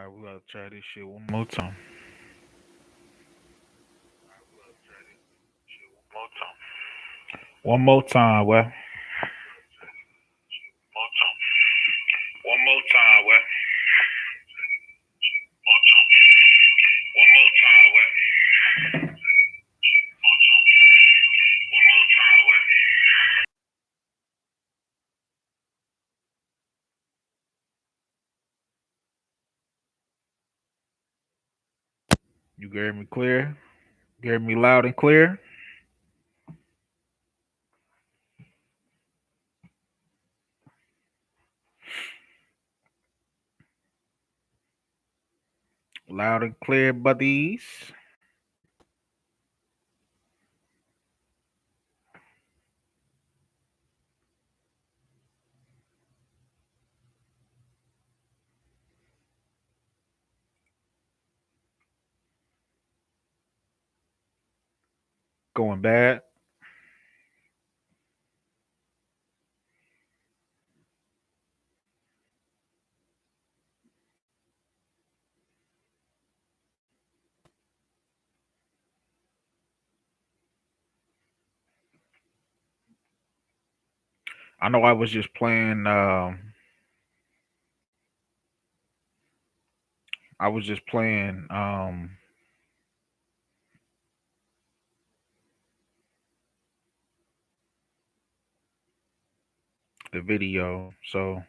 Alright, we gotta try this shit one more time. One more time, well. One more time, well. One more time, well. One more time, well. You hear me clear? You hear me loud and clear? Loud and clear, buddies. Going bad. I know I was just playing I was just playing the video. So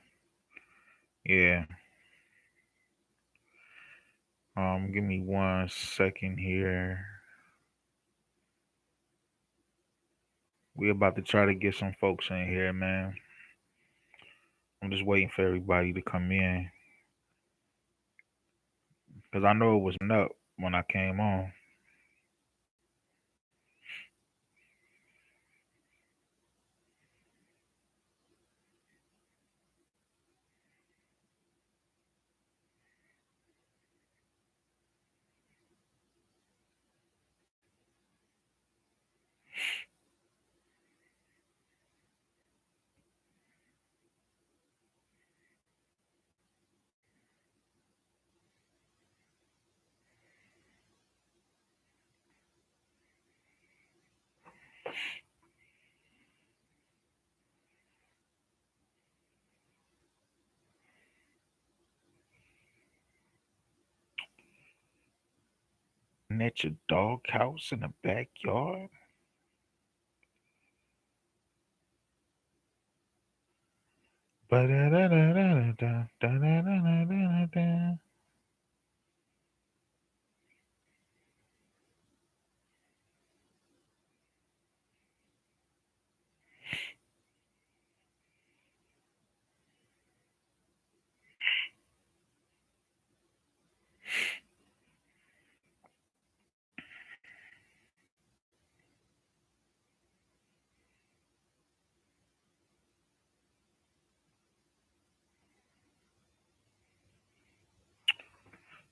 yeah. Give me 1 second here. We about to try to get some folks in here, man. I'm just waiting for everybody to come in because I know it was up when I came on. At your dog house in the backyard? Ba-da-da-da-da-da-da-da-da-da-da.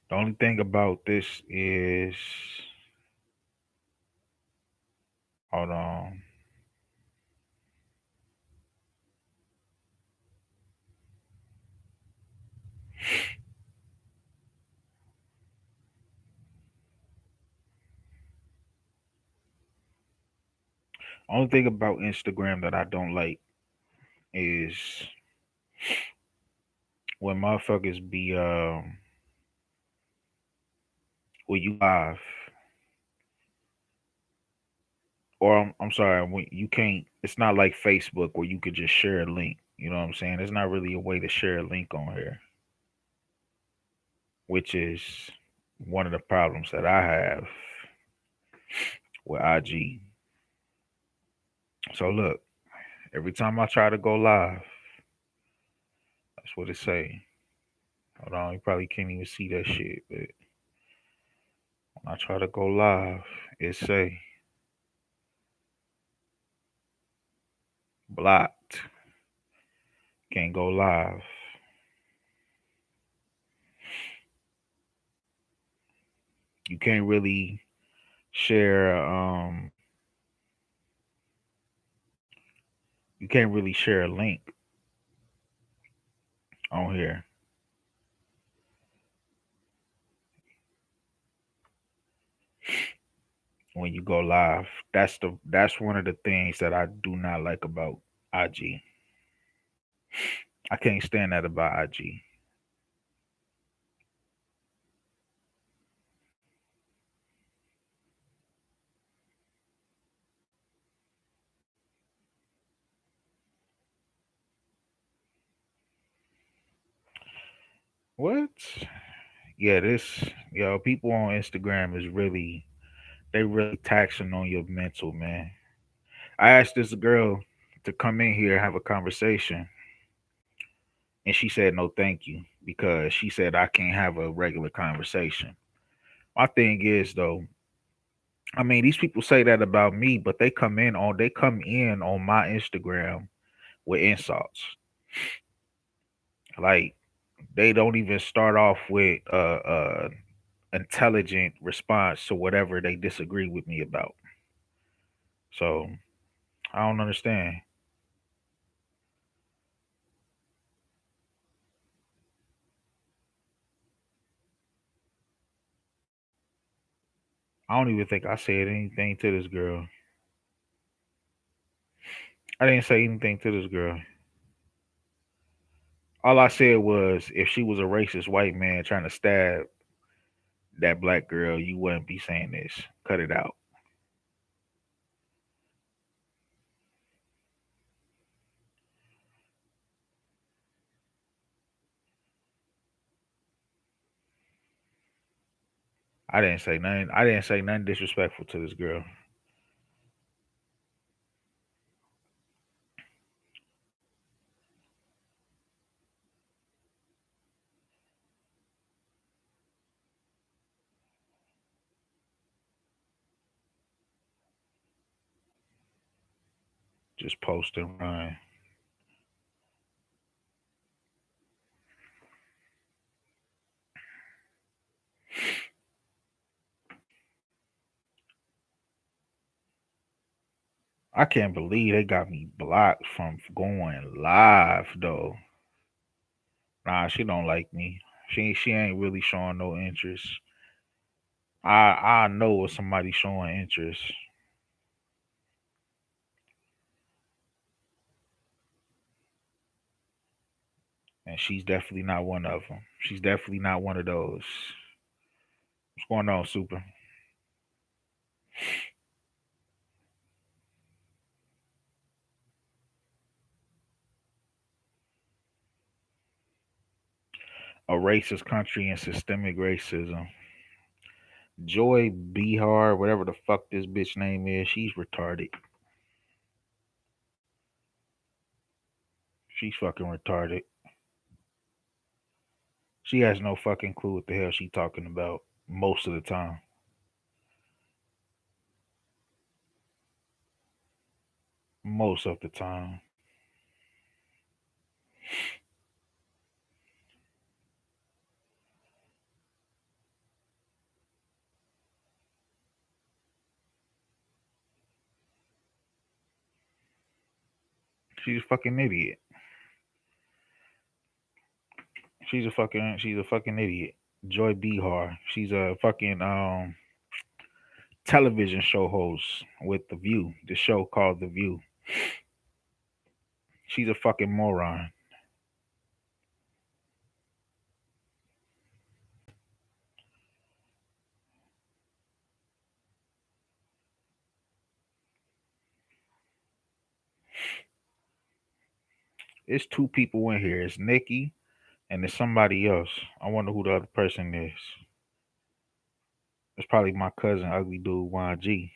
The only thing about this is, hold on. Only thing about Instagram that I don't like is when motherfuckers be when you live, or I'm sorry, when you can't. It's not like Facebook where you could just share a link. You know what I'm saying? There's not really a way to share a link on here, which is one of the problems that I have with IG. So look, every time I try to go live, that's what it say. Hold on, you probably can't even see that shit, but when I try to go live, it say blocked. Can't go live. You can't really share you can't really share a link on here. when you go live. That's one of the things that I do not like about IG. I can't stand that about IG. What? Yeah, this people on Instagram is really they really taxing on your mental, man. I asked this girl to come in here and have a conversation, and she said no, thank you, because she said I can't have a regular conversation. My thing is though, I mean, these people say that about me, but they come in on my Instagram with insults. Like they don't even start off with intelligent response to whatever they disagree with me about. So I don't understand. I don't even think I said anything to this girl. I didn't say anything to this girl. All I said was if she was a racist white man trying to stab that black girl, you wouldn't be saying this. Cut it out. I didn't say nothing. I didn't say nothing disrespectful to this girl. Just post and run. I can't believe they got me blocked from going live though. Nah, she don't like me. She ain't really showing no interest. I know if somebody showing interest, and she's definitely not one of them. She's definitely not one of those. What's going on, Super? A racist country and systemic racism. Joy Behar, whatever the fuck this bitch name is, she's retarded. She's fucking retarded. She has no fucking clue what the hell she talking about most of the time. Most of the time. She's a fucking idiot. She's a fucking idiot. Joy Behar. She's a fucking television show host with The View. The show called The View. She's a fucking moron. It's two people in here. It's Nikki and there's somebody else. I wonder who the other person is. It's probably my cousin, ugly dude YG.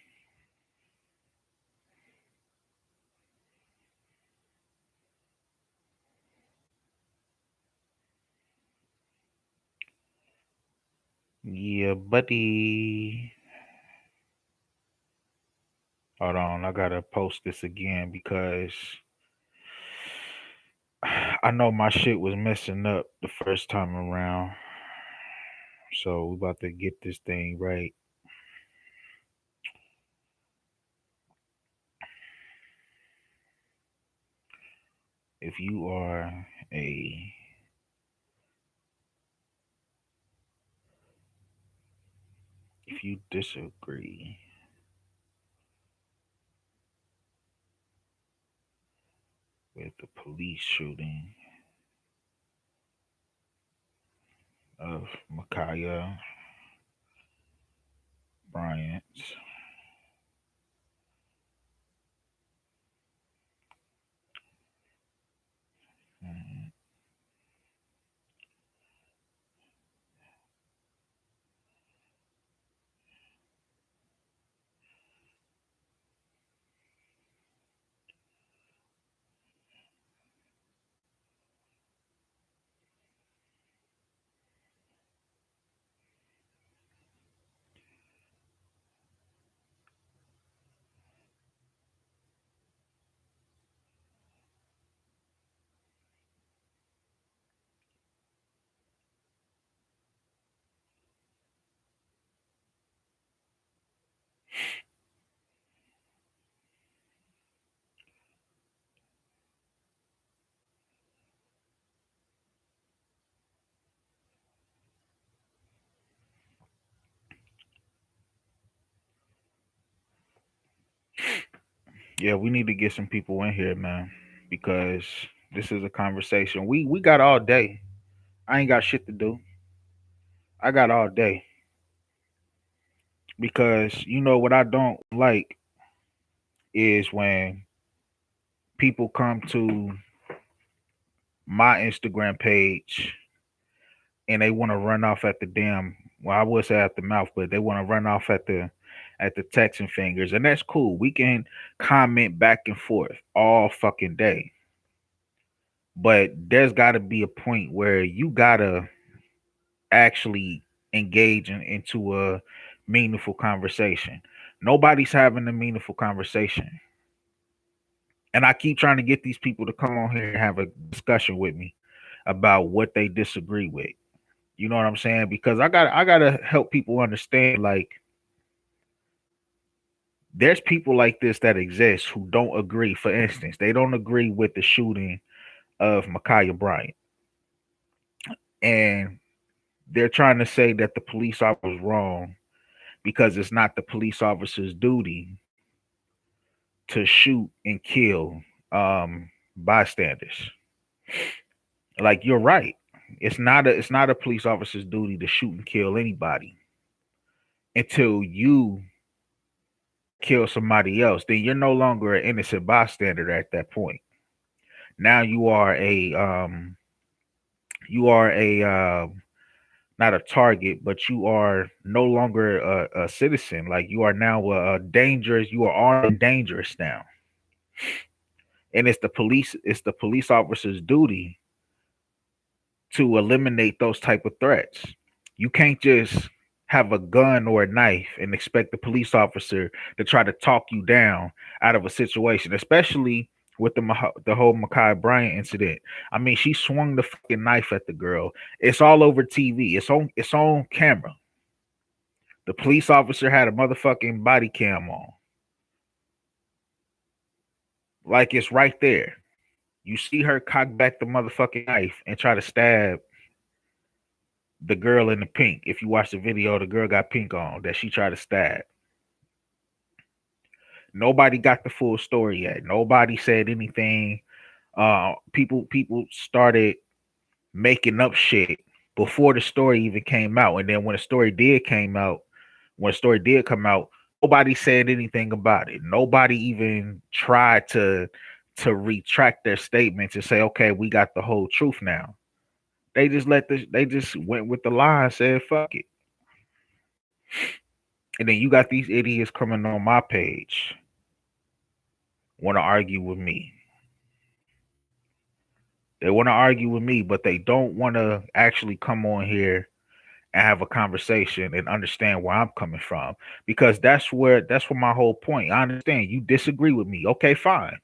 Yeah, buddy. Hold on, I gotta post this again because I know my shit was messing up the first time around. So we about to get this thing right. If you are a if you disagree, with the police shooting of Ma'Khia Bryant. Mm, Yeah, we need to get some people in here, man, because this is a conversation. We got all day. I ain't got shit to do. I got all day because you know what I don't like is when people come to my Instagram page and they want to run off at the damn, well, I would say at the mouth, but they want to run off at the texting fingers, and that's cool. We can comment back and forth all fucking day, but there's got to be a point where you gotta actually engage into a meaningful conversation. Nobody's having a meaningful conversation, and I keep trying to get these people to come on here and have a discussion with me about what they disagree with. You know what I'm saying? Because I gotta help people understand, like, there's people like this that exist who don't agree. For instance, they don't agree with the shooting of Ma'Khia Bryant, and they're trying to say that the police officer was wrong because it's not the police officer's duty to shoot and kill bystanders. Like, you're right. It's not a police officer's duty to shoot and kill anybody until you kill somebody else. Then you're no longer an innocent bystander at that point. Now you are a not a target, but you are no longer a citizen. Like, you are now dangerous. You are armed and dangerous now, and it's the police officer's duty to eliminate those type of threats. You can't just have a gun or a knife and expect the police officer to try to talk you down out of a situation, especially with the whole Ma'Khia Bryant incident. I mean, she swung the fucking knife at the girl. It's all over TV. It's on camera. The police officer had a motherfucking body cam on. Like, it's right there. You see her cock back the motherfucking knife and try to stab the girl in the pink. If you watch the video, the girl got pink on that she tried to stab. Nobody got the full story yet. Nobody said anything. People started making up shit before the story even came out, and then when the story did come out, nobody said anything about it. Nobody even tried to retract their statements and say, okay, we got the whole truth now. They just went with the lie and said fuck it. And then you got these idiots coming on my page, want to argue with me. They want to argue with me, but they don't want to actually come on here and have a conversation and understand where I'm coming from. Because that's where my whole point. I understand you disagree with me. Okay, fine.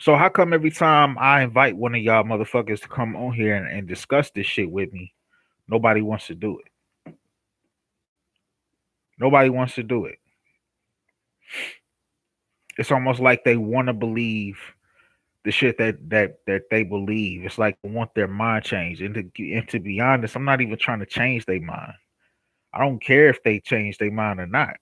So how come every time I invite one of y'all motherfuckers to come on here and discuss this shit with me, nobody wants to do it? Nobody wants to do it. It's almost like they want to believe the shit that they believe. It's like they want their mind changed. And to be honest, I'm not even trying to change their mind. I don't care if they change their mind or not.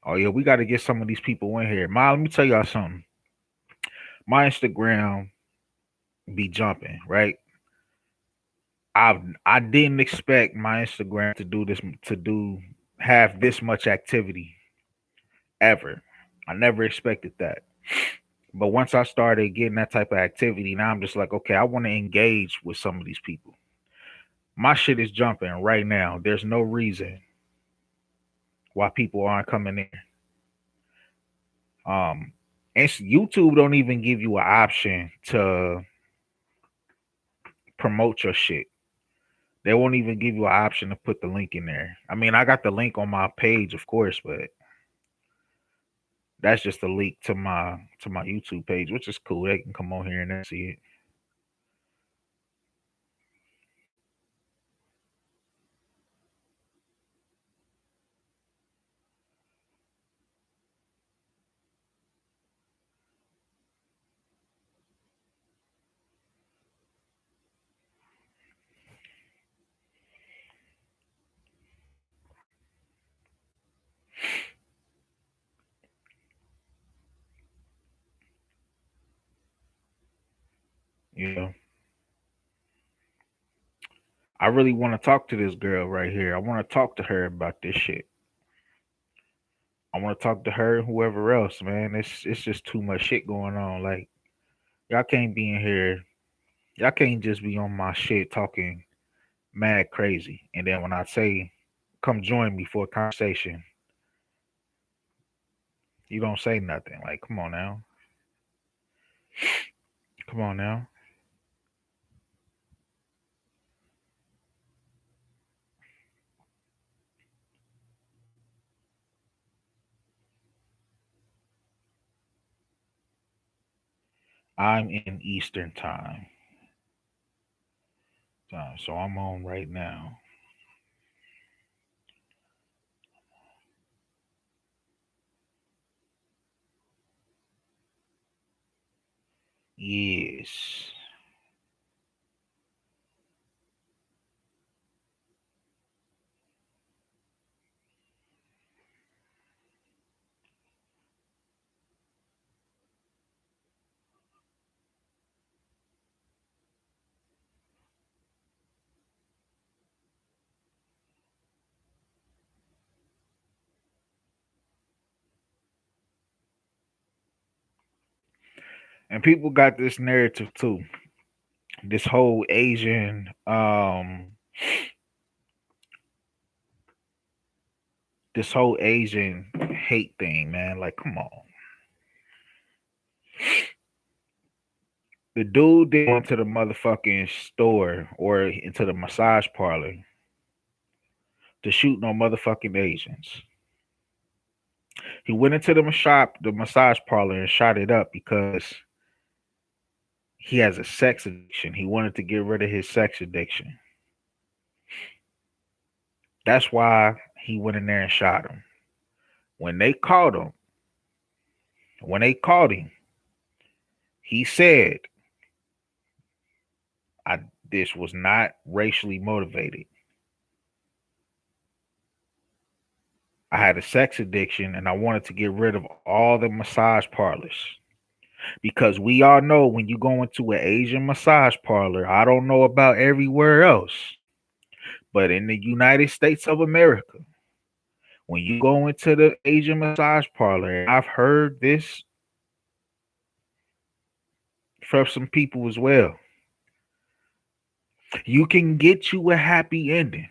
Oh yeah, we got to get some of these people in here. Ma, let me tell y'all something. My Instagram be jumping, right? I didn't expect my Instagram to do this to do have this much activity ever. I never expected that. But once I started getting that type of activity, now I'm just like, okay, I want to engage with some of these people. My shit is jumping right now. There's no reason why people aren't coming in. And YouTube don't even give you an option to promote your shit. They won't even give you an option to put the link in there. I mean, I got the link on my page, of course, but that's just a link to my YouTube page, which is cool. They can come on here and then see it. Yeah. I really want to talk to this girl right here. I want to talk to her about this shit. I want to talk to her and whoever else, man. It's just too much shit going on. Like y'all can't be in here. Y'all can't just be on my shit talking mad crazy. And then when I say come join me for a conversation, you don't say nothing. Like, come on now. Come on now. I'm in Eastern time. So I'm on right now. Yes. And people got this narrative too. This whole Asian hate thing, man. Like, come on. The dude didn't went to the motherfucking store or into the massage parlor to shoot no motherfucking Asians. He went into the massage parlor, and shot it up because he has a sex addiction. He wanted to get rid of his sex addiction. That's why he went in there and shot him. When they caught him, when they caught him, he said, "I this was not racially motivated. I had a sex addiction and I wanted to get rid of all the massage parlors." Because we all know when you go into an Asian massage parlor, I don't know about everywhere else, but in the United States of America, when you go into the Asian massage parlor, and I've heard this from some people as well, you can get you a happy ending.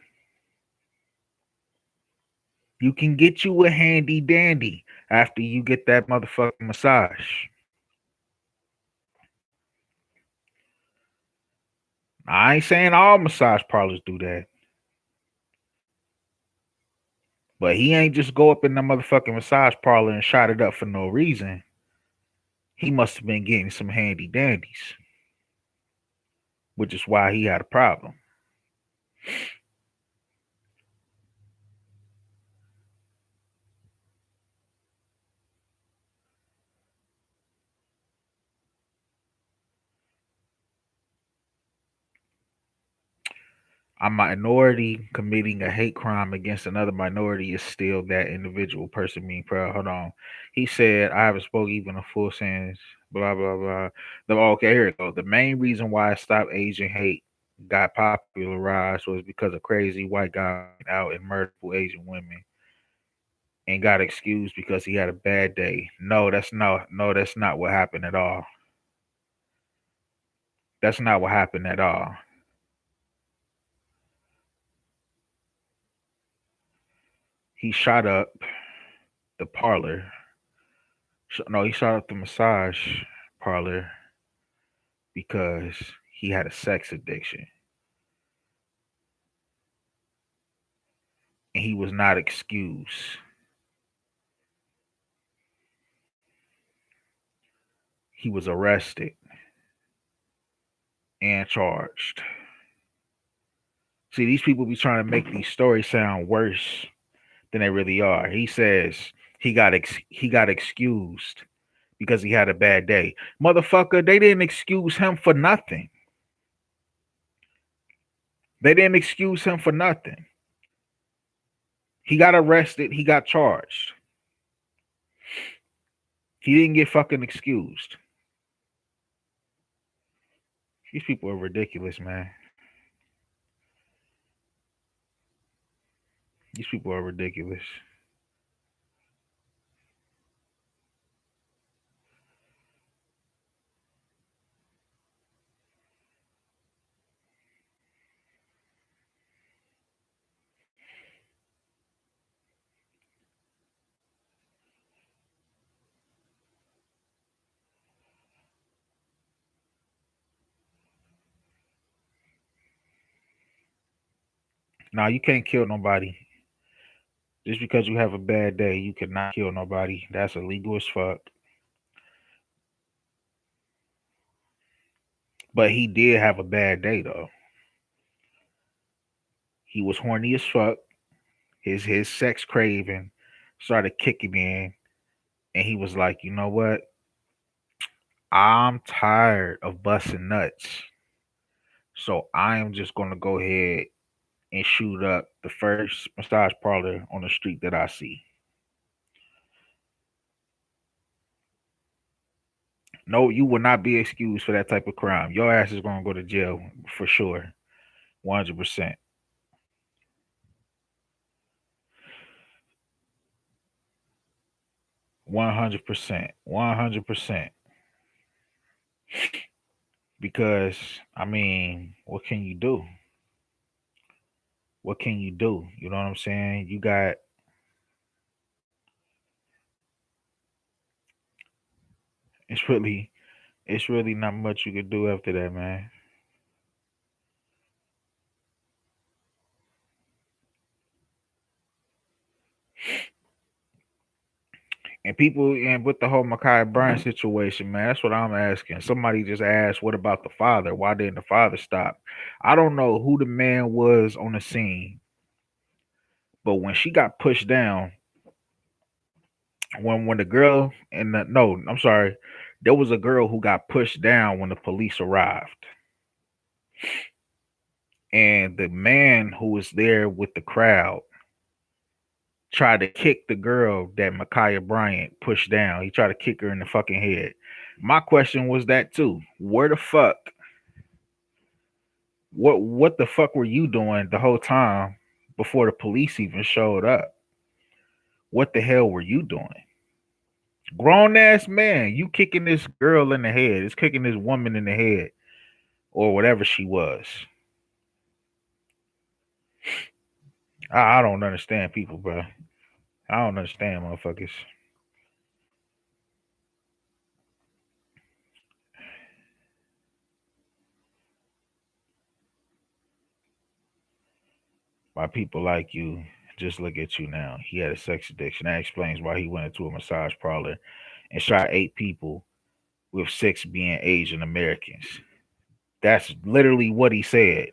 You can get you a handy dandy after you get that motherfucking massage. I ain't saying all massage parlors do that, but he ain't just go up in the motherfucking massage parlor and shot it up for no reason. He must have been getting some handy dandies, which is why he had a problem. A minority committing a hate crime against another minority is still that individual person being proud. Hold on. He said, I haven't spoke even a full sentence, blah, blah, blah. Okay, here it goes. The main reason why Stop Asian Hate got popularized was because a crazy white guy went out and murdered Asian women and got excused because he had a bad day. That's not what happened at all. That's not what happened at all. He shot up the parlor. No, he shot up the massage parlor because he had a sex addiction. And he was not excused. He was arrested and charged. See, these people be trying to make these stories sound worse than they really are. He says he got excused because he had a bad day. Motherfucker, they didn't excuse him for nothing. They didn't excuse him for nothing. He got arrested, he got charged. He didn't get fucking excused. These people are ridiculous, man. These people are ridiculous. Now you can't kill nobody. Just because you have a bad day, you cannot kill nobody. That's illegal as fuck. But he did have a bad day though. He was horny as fuck. His sex craving started kicking in, and he was like, you know what? I'm tired of busting nuts. So I am just gonna go ahead and shoot up the first massage parlor on the street that I see. No, you will not be excused for that type of crime. Your ass is gonna go to jail for sure. 100%. 100%. 100%. Because I mean, what can you do? What can you do? You know what I'm saying? It's really it's really not much you could do after that, man. And people, and with the whole Makai Bryant situation, man, that's what I'm asking. Somebody just asked, what about the father? Why didn't the father stop? I don't know who the man was on the scene, but when she got pushed down, when the girl and the no, I'm sorry, there was a girl who got pushed down when the police arrived. And the man who was there with the crowd tried to kick the girl that Ma'Khia Bryant pushed down. He tried to kick her in the fucking head. My question was that too. Where the fuck? What the fuck were you doing the whole time before the police even showed up? What the hell were you doing? Grown ass man, you kicking this girl in the head. It's kicking this woman in the head or whatever she was. I don't understand people, bro. I don't understand motherfuckers. Why people like you just look at you now. He had a sex addiction. That explains why he went into a massage parlor and shot 8 people, with 6 being Asian Americans. That's literally what he said.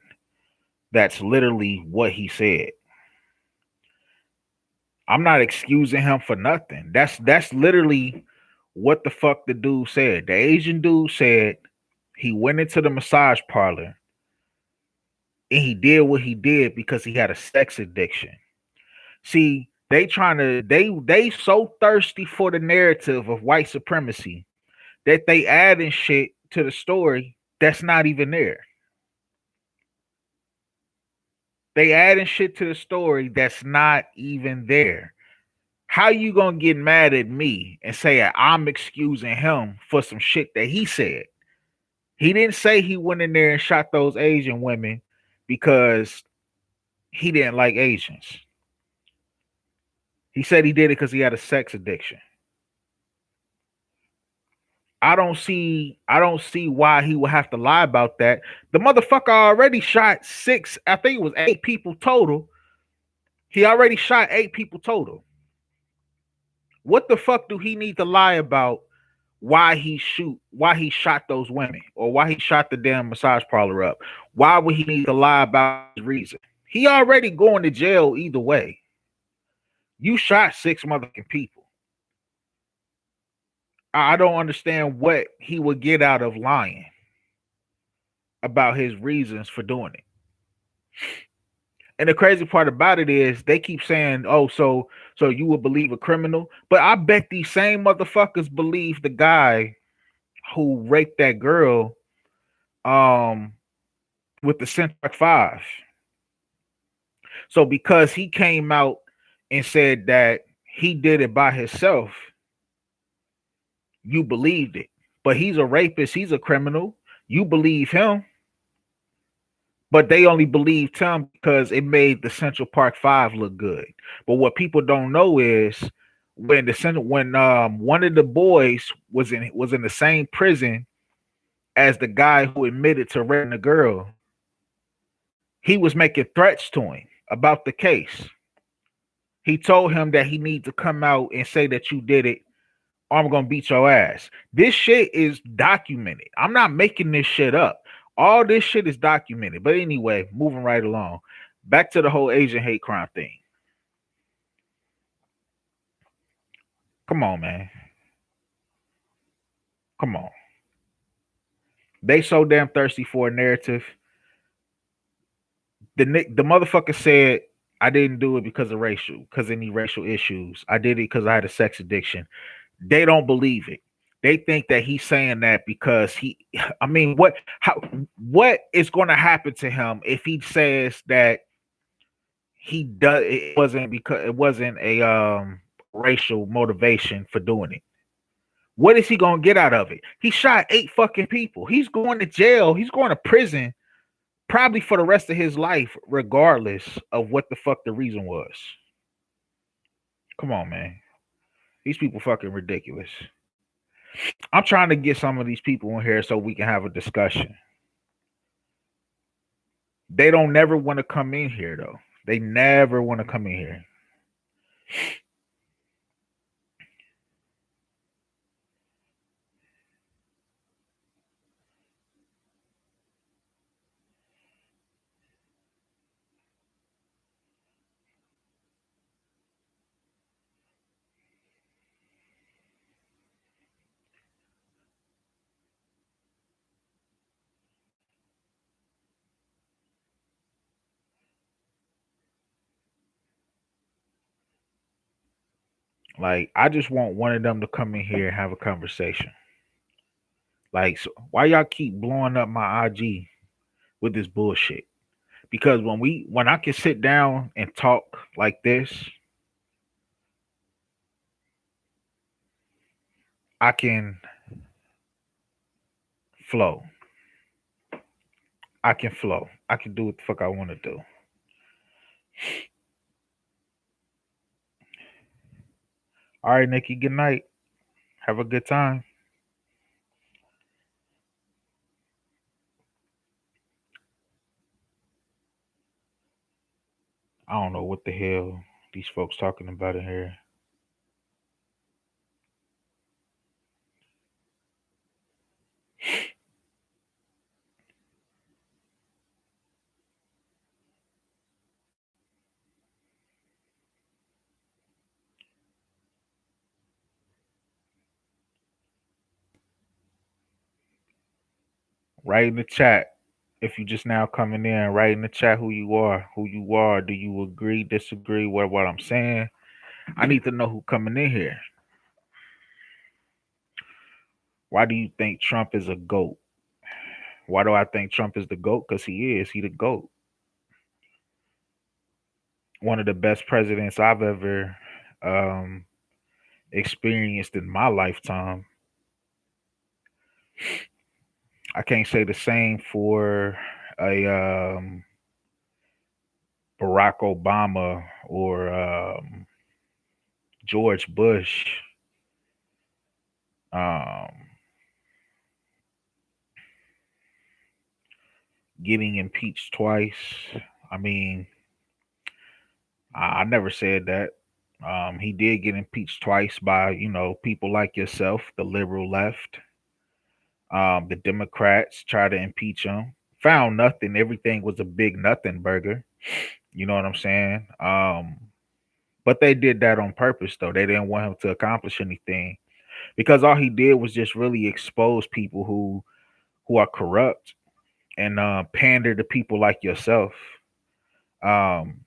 That's literally what he said. I'm not excusing him for nothing. That's literally what the fuck the dude said. The Asian dude said he went into the massage parlor and he did what he did because he had a sex addiction. See, they so thirsty for the narrative of white supremacy that they adding shit to the story that's not even there. They adding shit to the story that's not even there. How you gonna get mad at me and say I'm excusing him for some shit that he said? He didn't say he went in there and shot those Asian women because he didn't like Asians. He said he did it because he had a sex addiction. I don't see why he would have to lie about that. The motherfucker already shot six, I think it was 8 people total. He already shot 8 people total. What the fuck do he need to lie about why he shot those women or why he shot the damn massage parlor up? Why would he need to lie about his reason? He already going to jail either way. You shot 6 motherfucking people. I don't understand what he would get out of lying about his reasons for doing it. And the crazy part about it is they keep saying, "Oh, so you would believe a criminal?" But I bet these same motherfuckers believe the guy who raped that girl um with the Central 5. So because he came out and said that he did it by himself, you believed it. But he's a rapist, he's a criminal. You believe him. But they only believed him because it made the Central Park Five look good. But what people don't know is when one of the boys was in the same prison as the guy who admitted to raping the girl, he was making threats to him about the case. He told him that he needs to come out and say that you did it, or I'm gonna beat your ass. This shit is documented. I'm not making this shit up. All this shit is documented. But anyway, moving right along. Back to the whole Asian hate crime thing. Come on, man. Come on. They so damn thirsty for a narrative. The motherfucker said I didn't do it because any racial issues. I did it because I had a sex addiction. They don't believe it. They think that he's saying that because I mean, what is going to happen to him if he says that he does it wasn't because it wasn't a racial motivation for doing it? What is he going to get out of it? He shot 8 fucking people. He's going to jail. He's going to prison probably for the rest of his life, regardless of what the fuck the reason was. Come on, man. These people fucking ridiculous. I'm trying to get some of these people in here so we can have a discussion. They don't never want to come in here though. They never want to come in here. Like, I just want one of them to come in here and have a conversation. Like, so why y'all keep blowing up my IG with this bullshit? Because when I can sit down and talk like this, I can flow. I can flow. I can do what the fuck I want to do. All right, Nikki, good night. Have a good time. I don't know what the hell these folks talking about in here. Right in the chat. If you just now coming in, write in the chat who you are. Who you are. Do you agree, disagree with what I'm saying? I need to know who coming in here. Why do you think Trump is a GOAT? Why do I think Trump is the GOAT? Because he is. He the GOAT. One of the best presidents I've ever um, experienced in my lifetime. I can't say the same for a Barack Obama or George Bush. Um, Getting impeached twice. I mean, I never said that. He did get impeached twice by, people like yourself, the liberal left. The Democrats tried to impeach him. Found nothing. Everything was a big nothing burger. You know what I'm saying? But they did that on purpose, though. They didn't want him to accomplish anything because all he did was just really expose people who are corrupt and pander to people like yourself. Um,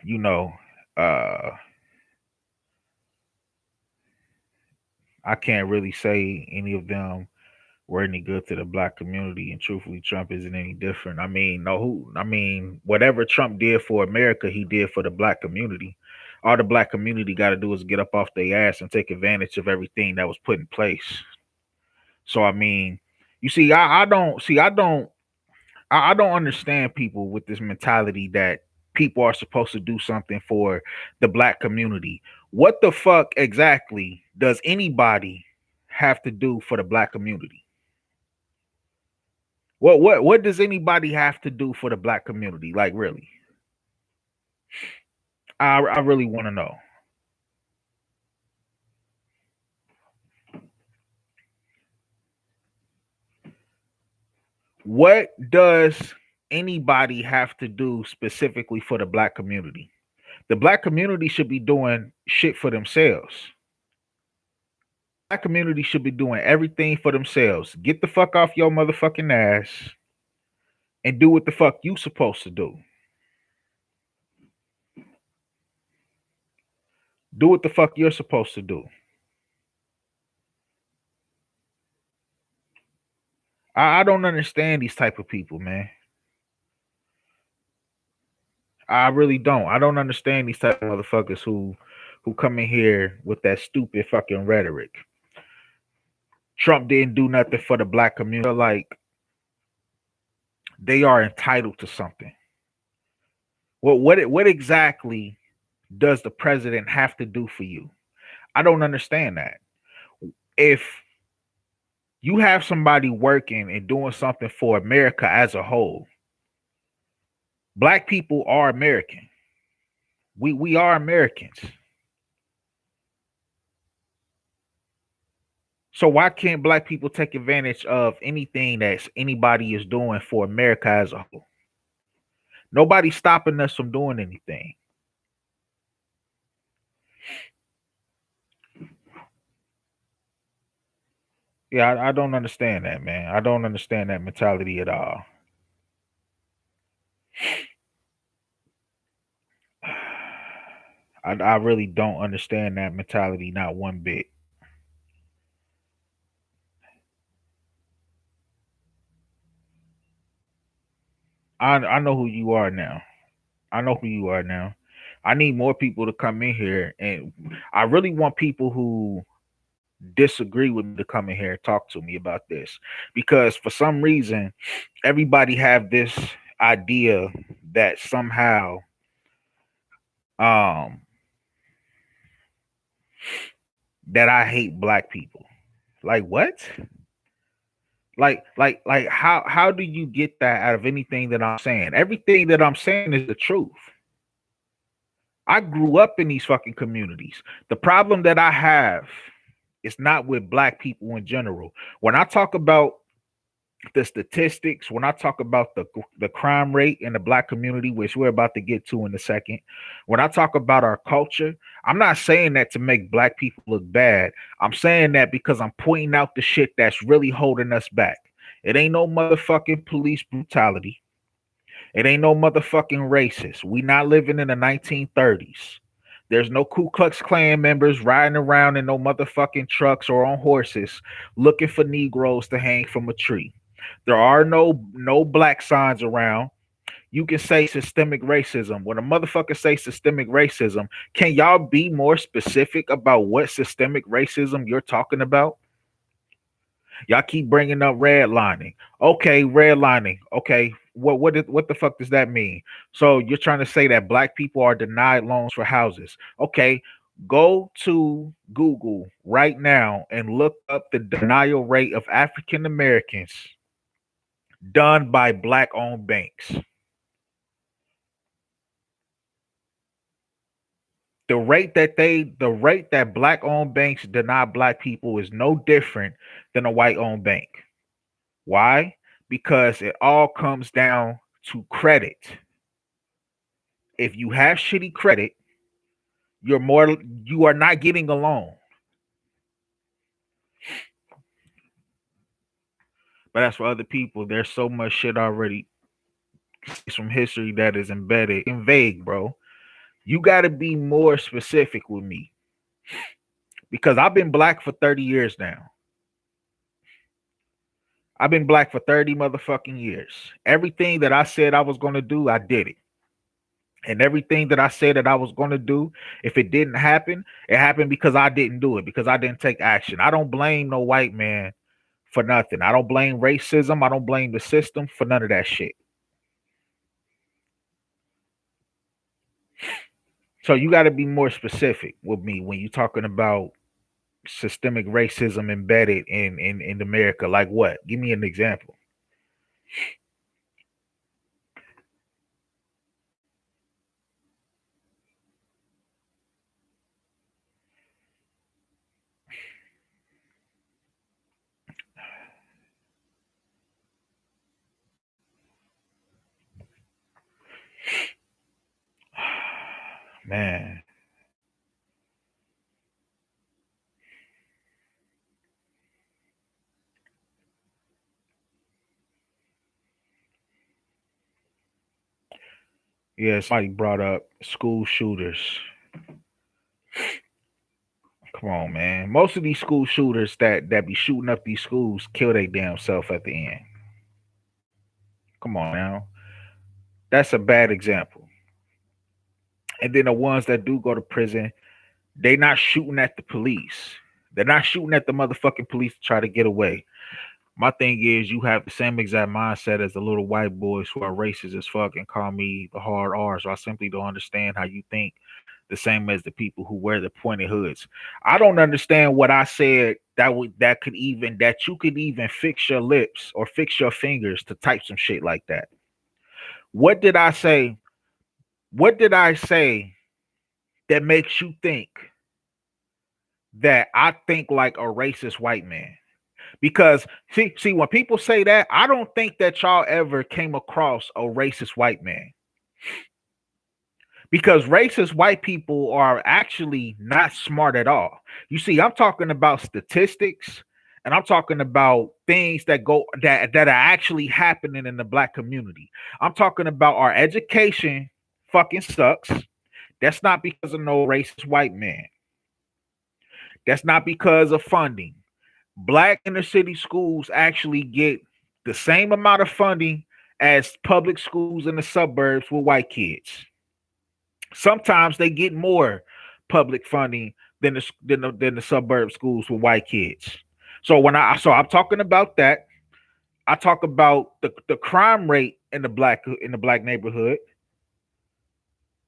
you know, uh, I can't really say any of them were any good to the black community, and truthfully, Trump isn't any different. I mean, no, who? I mean, whatever Trump did for America, he did for the black community. All the black community got to do is get up off their ass and take advantage of everything that was put in place. So, I mean, you see, I don't understand people with this mentality that people are supposed to do something for the black community. What the fuck exactly does anybody have to do for the black community? What does anybody have to do for the black community? Like really? I really want to know. What does anybody have to do specifically for the black community? The black community should be doing shit for themselves. Black community should be doing everything for themselves. Get the fuck off your motherfucking ass and do what the fuck you supposed to do. Do what the fuck you're supposed to do. I don't understand these type of people, man. I really don't. I don't understand these type of motherfuckers who come in here with that stupid fucking rhetoric. Trump didn't do nothing for the black community. Like they are entitled to something. What exactly does the president have to do for you? I don't understand that. If you have somebody working and doing something for America as a whole, black people are American. We are Americans. So why can't black people take advantage of anything that anybody is doing for America as a whole? Nobody's stopping us from doing anything. Yeah, I don't understand that, man. I don't understand that mentality at all. I really don't understand that mentality, not one bit. I know who you are now. I know who you are now. I need more people to come in here, and I really want people who disagree with me to come in here and talk to me about this, because for some reason everybody have this idea that somehow um that I hate black people. Like what? Like how do you get that out of anything that I'm saying? Everything that I'm saying is the truth. I grew up in these fucking communities. The problem that I have is not with black people in general. When I talk about the statistics, when I talk about the crime rate in the black community, which we're about to get to in a second, when I talk about our culture, I'm not saying that to make black people look bad. I'm saying that because I'm pointing out the shit that's really holding us back. It ain't no motherfucking police brutality. It ain't no motherfucking racist. We not living in the 1930s. There's no Ku Klux Klan members riding around in no motherfucking trucks or on horses looking for Negroes to hang from a tree. There are no black signs around. You can say systemic racism. When a motherfucker say systemic racism, can y'all be more specific about what systemic racism you're talking about? Y'all keep bringing up redlining. Okay, redlining. Okay, what the fuck does that mean? So you're trying to say that black people are denied loans for houses? Okay, go to Google right now and look up the denial rate of African Americans done by black-owned banks. The rate that black-owned banks deny black people is no different than a white-owned bank. Why? Because it all comes down to credit. If you have shitty credit, you are not getting a loan. But as for other people, there's so much shit already from history that is embedded in vague, bro. You got to be more specific with me because I've been black for 30 years now. I've been black for 30 motherfucking years. Everything that I said I was going to do, I did it. And everything that I said that I was going to do, if it didn't happen, it happened because I didn't do it, because I didn't take action. I don't blame no white man for nothing. I don't blame racism. I don't blame the system for none of that shit. So you got to be more specific with me when you're talking about systemic racism embedded in America. Like what? Give me an example. Man. Yeah, somebody brought up school shooters. Come on, man. Most of these school shooters that be shooting up these schools kill their damn self at the end. Come on now. That's a bad example. And then the ones that do go to prison, they not shooting at the police. They're not shooting at the motherfucking police to try to get away. My thing is, you have the same exact mindset as the little white boys who are racist as fuck and call me the hard R. So I simply don't understand how you think the same as the people who wear the pointed hoods. I don't understand what I said that you could even fix your lips or fix your fingers to type some shit like that. What did I say? What did I say that makes you think that I think like a racist white man? Because see, when people say that, I don't think that y'all ever came across a racist white man. Because racist white people are actually not smart at all. You see, I'm talking about statistics and I'm talking about things that are actually happening in the black community. I'm talking about our education fucking sucks. That's not because of no racist white man. That's not because of funding. Black inner city schools actually get the same amount of funding as public schools in the suburbs with white kids. Sometimes they get more public funding than the suburb schools with white kids. So I'm talking about that. I talk about the crime rate in the black neighborhood.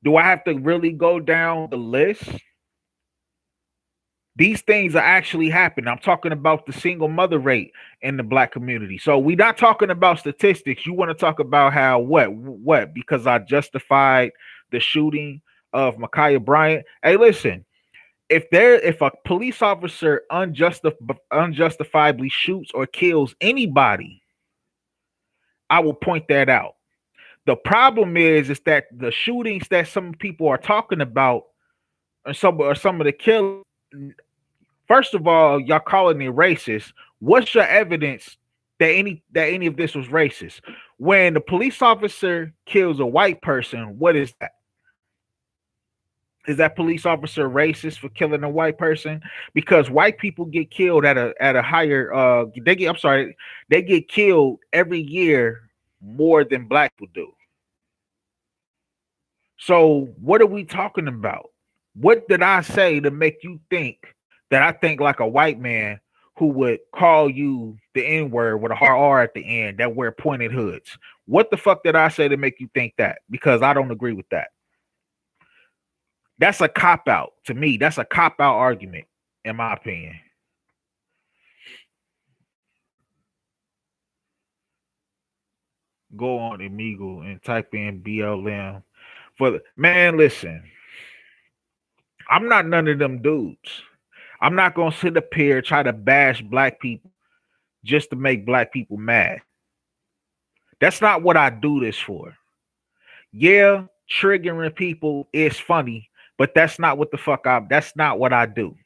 Do I have to really go down the list? These things are actually happening. I'm talking about the single mother rate in the black community. So we're not talking about statistics. You want to talk about how what? Because I justified the shooting of Ma'Khia Bryant. Hey, listen, if a police officer unjustifiably shoots or kills anybody, I will point that out. The problem is that the shootings that some people are talking about, or some of the killings. First of all, y'all calling me racist. What's your evidence that any of this was racist. When the police officer kills a white person, what is that? Is that police officer racist for killing a white person? Because white people get killed at a higher they get killed every year more than black people do. So what are we talking about? What did I say to make you think that I think like a white man who would call you the N-word with a hard R at the end that wear pointed hoods? What the fuck did I say to make you think that? Because I don't agree with that. That's a cop out to me. That's a cop out argument, in my opinion. Go on Omegle and type in BLM man. Listen, I'm not none of them dudes. I'm not gonna sit up here try to bash black people just to make black people mad. That's not what I do this for. Yeah, triggering people is funny, but that's not what the fuck that's not what I do.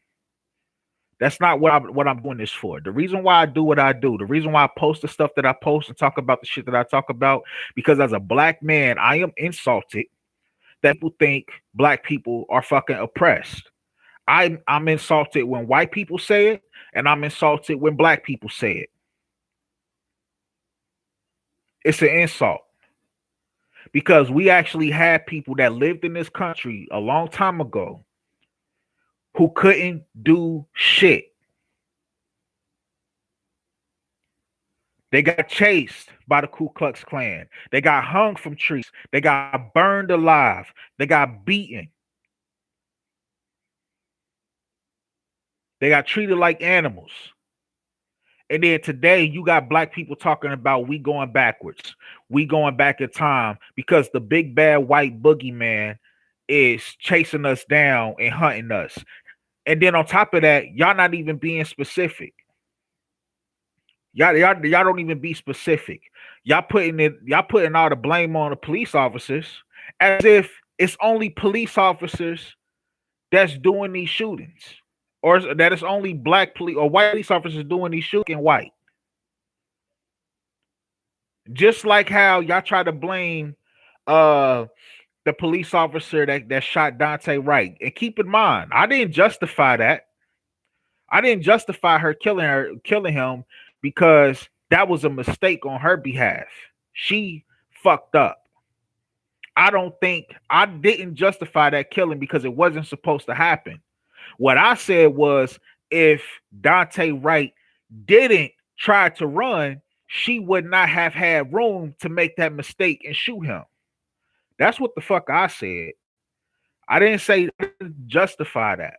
That's not what I'm doing this for. The reason why I do what I do, the reason why I post the stuff that I post and talk about the shit that I talk about, because as a black man, I am insulted that people think black people are fucking oppressed. I'm insulted when white people say it, and I'm insulted when black people say it. It's an insult. Because we actually had people that lived in this country a long time ago who couldn't do shit. They got chased by the Ku Klux Klan. They got hung from trees. They got burned alive. They got beaten. They got treated like animals. And then today you got black people talking about we going backwards. We going back in time because the big bad white boogeyman is chasing us down and hunting us. And then on top of that, y'all not even being specific. Y'all don't even be specific. Y'all putting all the blame on the police officers as if it's only police officers that's doing these shootings, or that it's only black police or white police officers doing these shooting white. Just like how y'all try to blame the police officer that shot Dante Wright. And keep in mind, I didn't justify that. I didn't justify her killing him because that was a mistake on her behalf. She fucked up. I didn't justify that killing because it wasn't supposed to happen. What I said was if Dante Wright didn't try to run, she would not have had room to make that mistake and shoot him. That's what the fuck I said. I didn't justify that.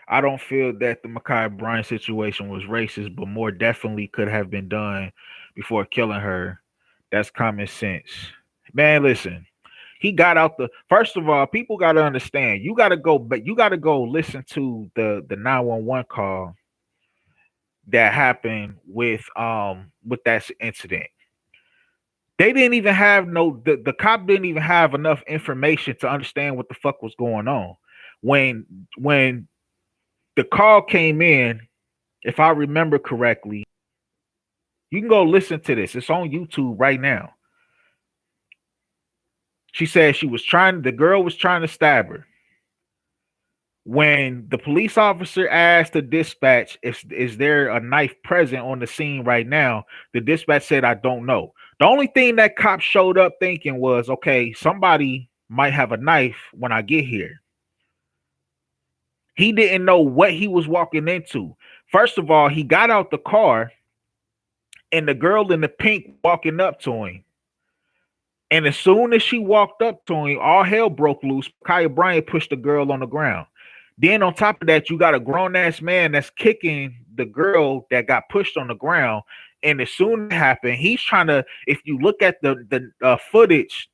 I don't feel that the Ma'Khia Bryant situation was racist, but more definitely could have been done before killing her. That's common sense. Man, listen. He got out the first of all, people gotta understand. You gotta go listen to the 911 call that happened with that incident. They didn't even have the cop didn't even have enough information to understand what the fuck was going on. When the call came in, if I remember correctly, you can go listen to this. It's on YouTube right now. She said the girl was trying to stab her. When the police officer asked the dispatch, is there a knife present on the scene right now? The dispatch said, I don't know. The only thing that cop showed up thinking was, okay, somebody might have a knife when I get here. He didn't know what he was walking into. First of all, he got out the car and the girl in the pink walking up to him. And as soon as she walked up to him, all hell broke loose. Ma'Khia Bryant pushed the girl on the ground. Then on top of that, you got a grown-ass man that's kicking the girl that got pushed on the ground. And as soon as it happened, he's trying to, if you look at the footage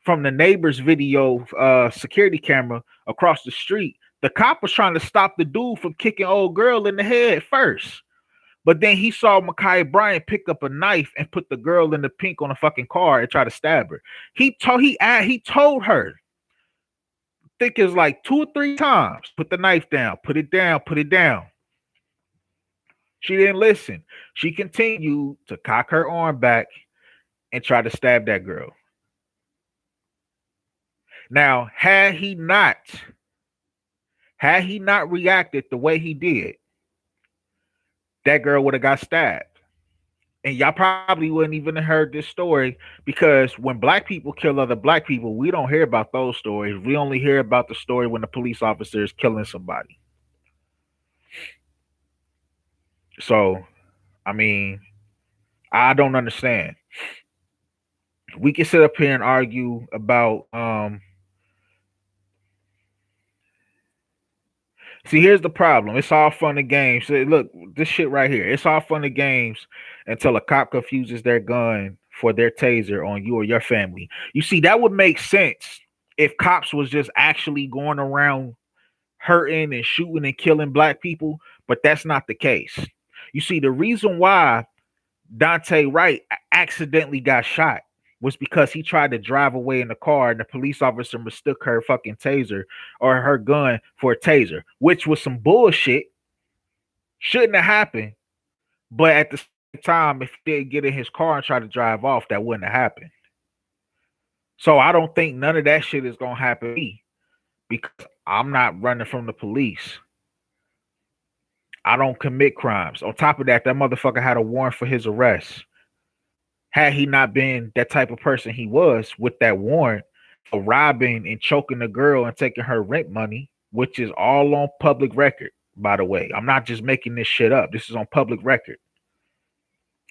from the neighbor's video security camera across the street, the cop was trying to stop the dude from kicking old girl in the head first. But then he saw Ma'Khia Bryant pick up a knife and put the girl in the pink on a fucking car and try to stab her. He told her, I think it's like 2 or 3 times, put the knife down, put it down, put it down. She didn't listen. She continued to cock her arm back and try to stab that girl. Now, had he not reacted the way he did, that girl would have got stabbed. And y'all probably wouldn't even have heard this story because when black people kill other black people, we don't hear about those stories. We only hear about the story when the police officer is killing somebody. So, I mean, I don't understand. We can sit up here and argue about see, here's the problem. It's all fun and games. Look, this shit right here. It's all fun and games until a cop confuses their gun for their taser on you or your family. You see, that would make sense if cops was just actually going around hurting and shooting and killing black people, but that's not the case. You see, the reason why Dante Wright accidentally got shot was because he tried to drive away in the car and the police officer mistook her fucking taser or her gun for a taser, which was some bullshit. Shouldn't have happened. But at the same time, if he did get in his car and try to drive off, that wouldn't have happened. So I don't think none of that shit is gonna happen to me because I'm not running from the police. I don't commit crimes. On top of that, that motherfucker had a warrant for his arrest. Had he not been that type of person he was with that warrant for robbing and choking the girl and taking her rent money, which is all on public record, by the way. I'm not just making this shit up. This is on public record.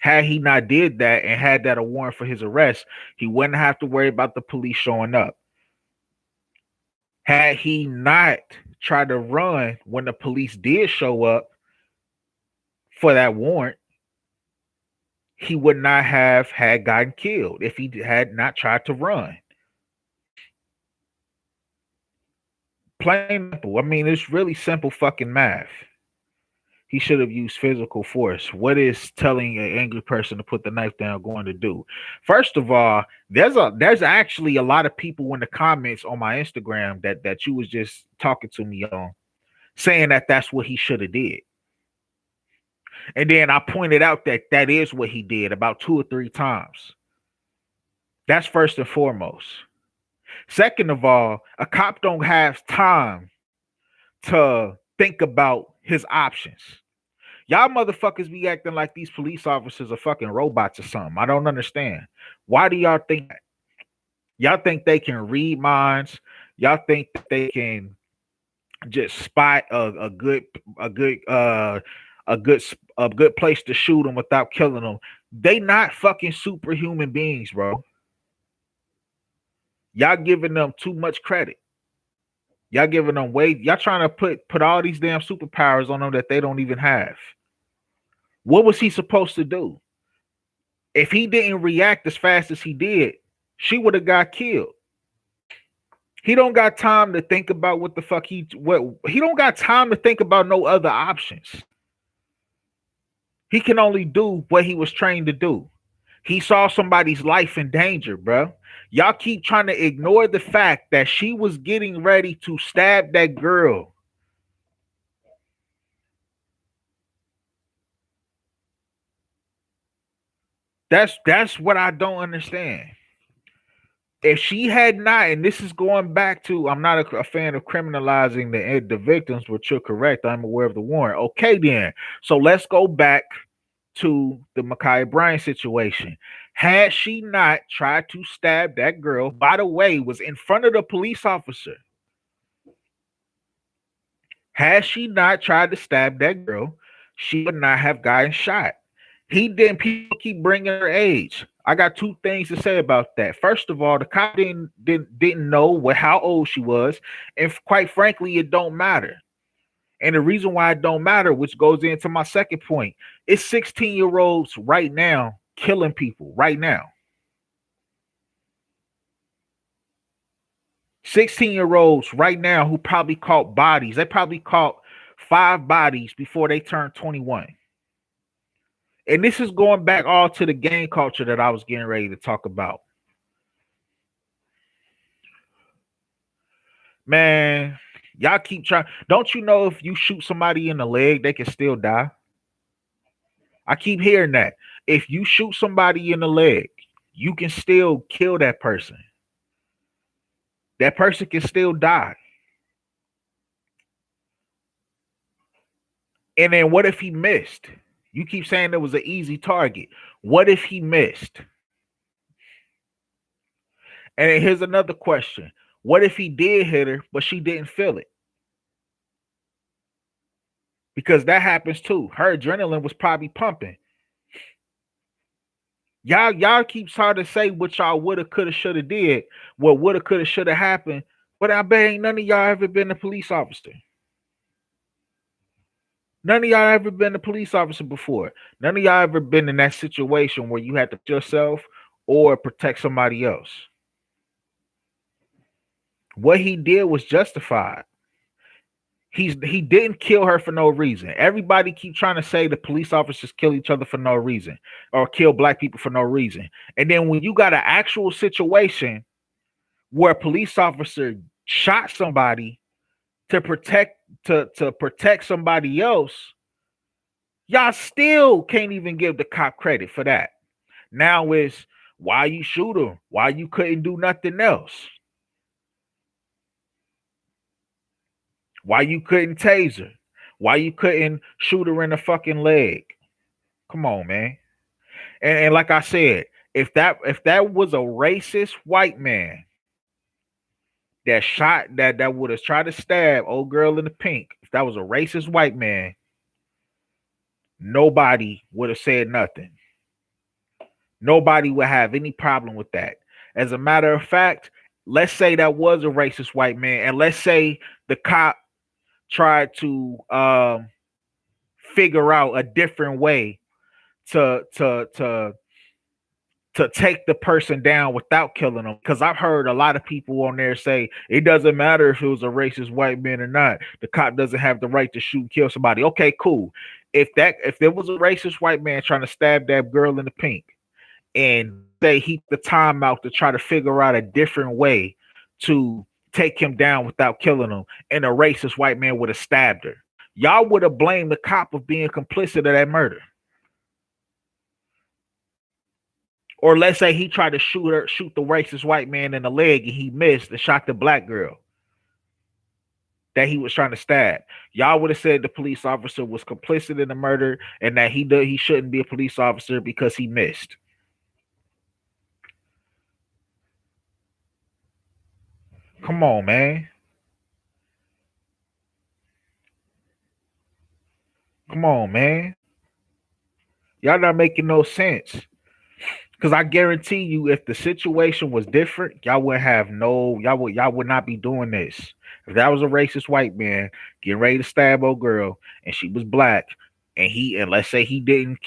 Had he not did that and had that a warrant for his arrest, he wouldn't have to worry about the police showing up. Had he not tried to run when the police did show up for that warrant, he would not have had gotten killed if he had not tried to run. Plain simple. I mean, it's really simple fucking math. He should have used physical force. What is telling an angry person to put the knife down going to do? First of all, there's actually a lot of people in the comments on my Instagram that you was just talking to me on, saying that that's what he should have did. And then I pointed out that that is what he did about 2 or 3 times. That's first and foremost. Second of all, a cop don't have time to think about his options. Y'all motherfuckers be acting like these police officers are fucking robots or something. I don't understand. Why do y'all think that? Y'all think they can read minds? Y'all think that they can just spot a good place to shoot them without killing them? They not fucking superhuman beings, bro. Y'all giving them too much credit. Y'all giving them y'all trying to put all these damn superpowers on them that they don't even have. What was he supposed to do? If he didn't react as fast as he did, she would have got killed. He don't got time to think about what the fuck he don't got time to think about no other options. He can only do what he was trained to do. He saw somebody's life in danger, bro. Y'all keep trying to ignore the fact that she was getting ready to stab that girl. That's what I don't understand. If she had not, and this is going back to, I'm not a fan of criminalizing the victims, but you're correct. I'm aware of the warrant. Okay, then. So let's go back to the Ma'Khia Bryant situation. Had she not tried to stab that girl, by the way, was in front of the police officer. Had she not tried to stab that girl, she would not have gotten shot. People keep bringing her age. I got 2 things to say about that. First of all, the cop didn't know how old she was, and quite frankly, it don't matter. And the reason why it don't matter, which goes into my second point, it's 16-year-olds right now killing people right now. 16-year-olds right now who probably caught bodies. They probably caught 5 bodies before they turned 21. And this is going back all to the gang culture that I was getting ready to talk about. Man, y'all keep trying. Don't you know if you shoot somebody in the leg, they can still die? I keep hearing that. If you shoot somebody in the leg, you can still kill that person. That person can still die. And then what if he missed? You keep saying it was an easy target. What if he missed? And then here's another question. What if he did hit her, but she didn't feel it? Because that happens too. Her adrenaline was probably pumping. Y'all keep trying to say what y'all woulda, coulda, shoulda did, what woulda, coulda, shoulda happened, but I bet ain't none of y'all ever been a police officer. None of y'all ever been a police officer before. None of y'all ever been in that situation where you had to protect yourself or protect somebody else. What he did was justified. He didn't kill her for no reason. Everybody keep trying to say the police officers kill each other for no reason or kill black people for no reason. And then when you got an actual situation where a police officer shot somebody to protect somebody else, y'all still can't even give the cop credit for that. Now it's why you shoot him, why you couldn't do nothing else, why you couldn't tase her, why you couldn't shoot her in the fucking leg. Come on, man. And like I said, if that was a racist white man that shot that would have tried to stab old girl in the pink, if that was a racist white man, nobody would have said nothing. Nobody would have any problem with that. As a matter of fact, let's say that was a racist white man, and let's say the cop tried to figure out a different way to take the person down without killing them. Because I've heard a lot of people on there say it doesn't matter if it was a racist white man or not. The cop doesn't have the right to shoot and kill somebody. Okay, cool. If there was a racist white man trying to stab that girl in the pink, and say he took the time out to try to figure out a different way to take him down without killing him, and a racist white man would have stabbed her, y'all would have blamed the cop of being complicit of that murder. Or let's say he tried to shoot the racist white man in the leg and he missed and shot the black girl that he was trying to stab. Y'all would have said the police officer was complicit in the murder and that he shouldn't be a police officer because he missed. Come on, man. Come on, man. Y'all not making no sense. Because I guarantee you, if the situation was different, y'all would not be doing this. If that was a racist white man getting ready to stab old girl and she was black, and let's say he didn't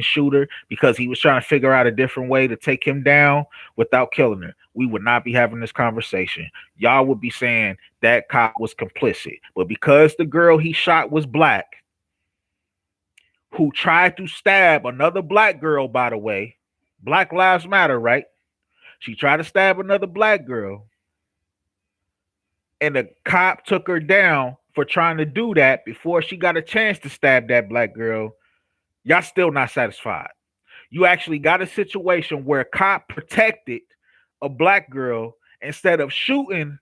shoot her because he was trying to figure out a different way to take him down without killing her, we would not be having this conversation. Y'all would be saying that cop was complicit. But because the girl he shot was black, who tried to stab another black girl, by the way, Black Lives Matter, right? She tried to stab another black girl, and the cop took her down for trying to do that before she got a chance to stab that black girl. Y'all still not satisfied. You actually got a situation where a cop protected a black girl instead of shooting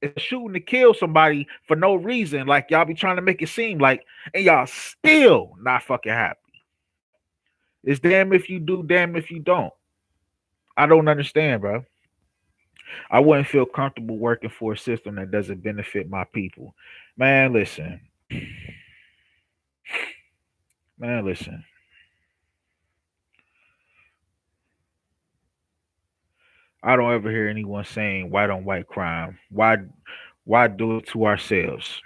to kill somebody for no reason, like y'all be trying to make it seem like, and y'all still not fucking happy. It's damn if you do, damn if you don't. I don't understand, bro. I wouldn't feel comfortable working for a system that doesn't benefit my people. Man, listen. Man, listen. I don't ever hear anyone saying white on white crime. Why do it to ourselves?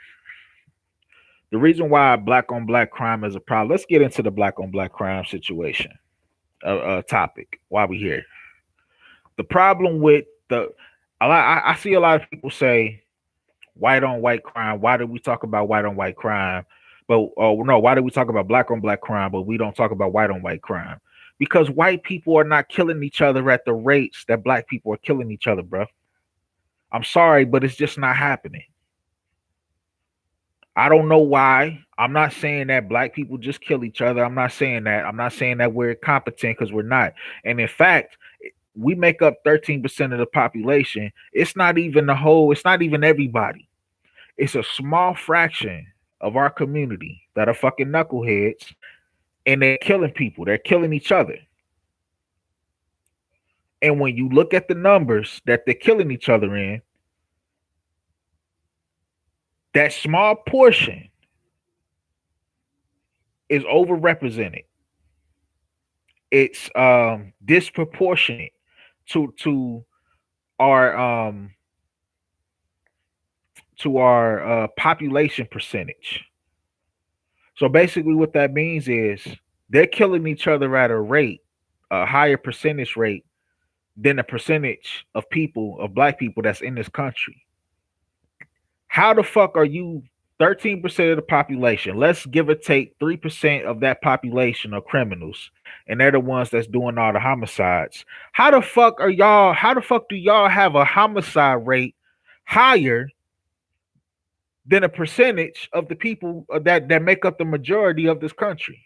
The reason why black on black crime is a problem. Let's get into the black on black crime situation. Topic. Why we here? The problem with I see a lot of people say white on white crime. Why do we talk about white on white crime? But no, why do we talk about black on black crime, but we don't talk about white on white crime? Because white people are not killing each other at the rates that black people are killing each other, bro. I'm sorry, but it's just not happening. I don't know why. I'm not saying that black people just kill each other. I'm not saying that. I'm not saying that we're competent, because we're not. And in fact, we make up 13% of the population. It's not even the whole, it's not even everybody. It's a small fraction of our community that are fucking knuckleheads, and they're killing people. They're killing each other. And when you look at the numbers that they're killing each other in, that small portion is overrepresented. It's disproportionate to our population percentage. So basically what that means is they're killing each other at a higher percentage rate than the percentage of people, of black people, that's in this country. How the fuck are you 13% of the population? Let's give or take 3% of that population are criminals, and they're the ones that's doing all the homicides. How the fuck do y'all have a homicide rate higher than a percentage of the people that make up the majority of this country?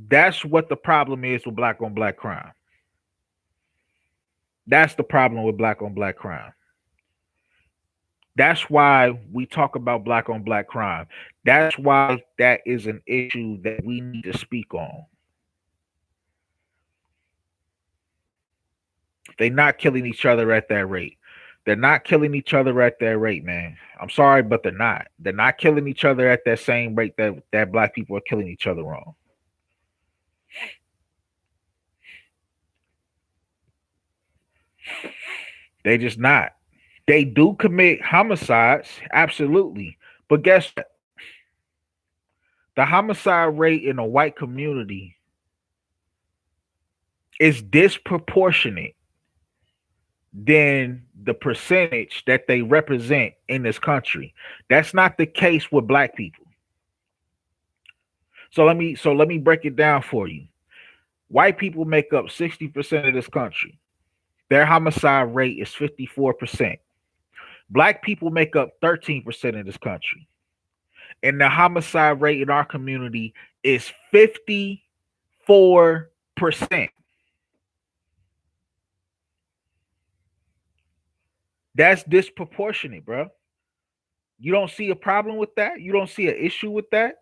That's what the problem is with black on black crime. That's the problem with black on black crime. That's why we talk about black on black crime. That's why that is an issue that we need to speak on. They're not killing each other at that rate. They're not killing each other at that rate, man. I'm sorry, but they're not. They're not killing each other at that same rate that black people are killing each other on. They just not. They do commit homicides, absolutely. But guess what? The homicide rate in a white community is disproportionate than the percentage that they represent in this country. That's not the case with black people. So let me break it down for you. White people make up 60% of this country. Their homicide rate is 54%. Black people make up 13% of this country. And the homicide rate in our community is 54%. That's disproportionate, bro. You don't see a problem with that? You don't see an issue with that?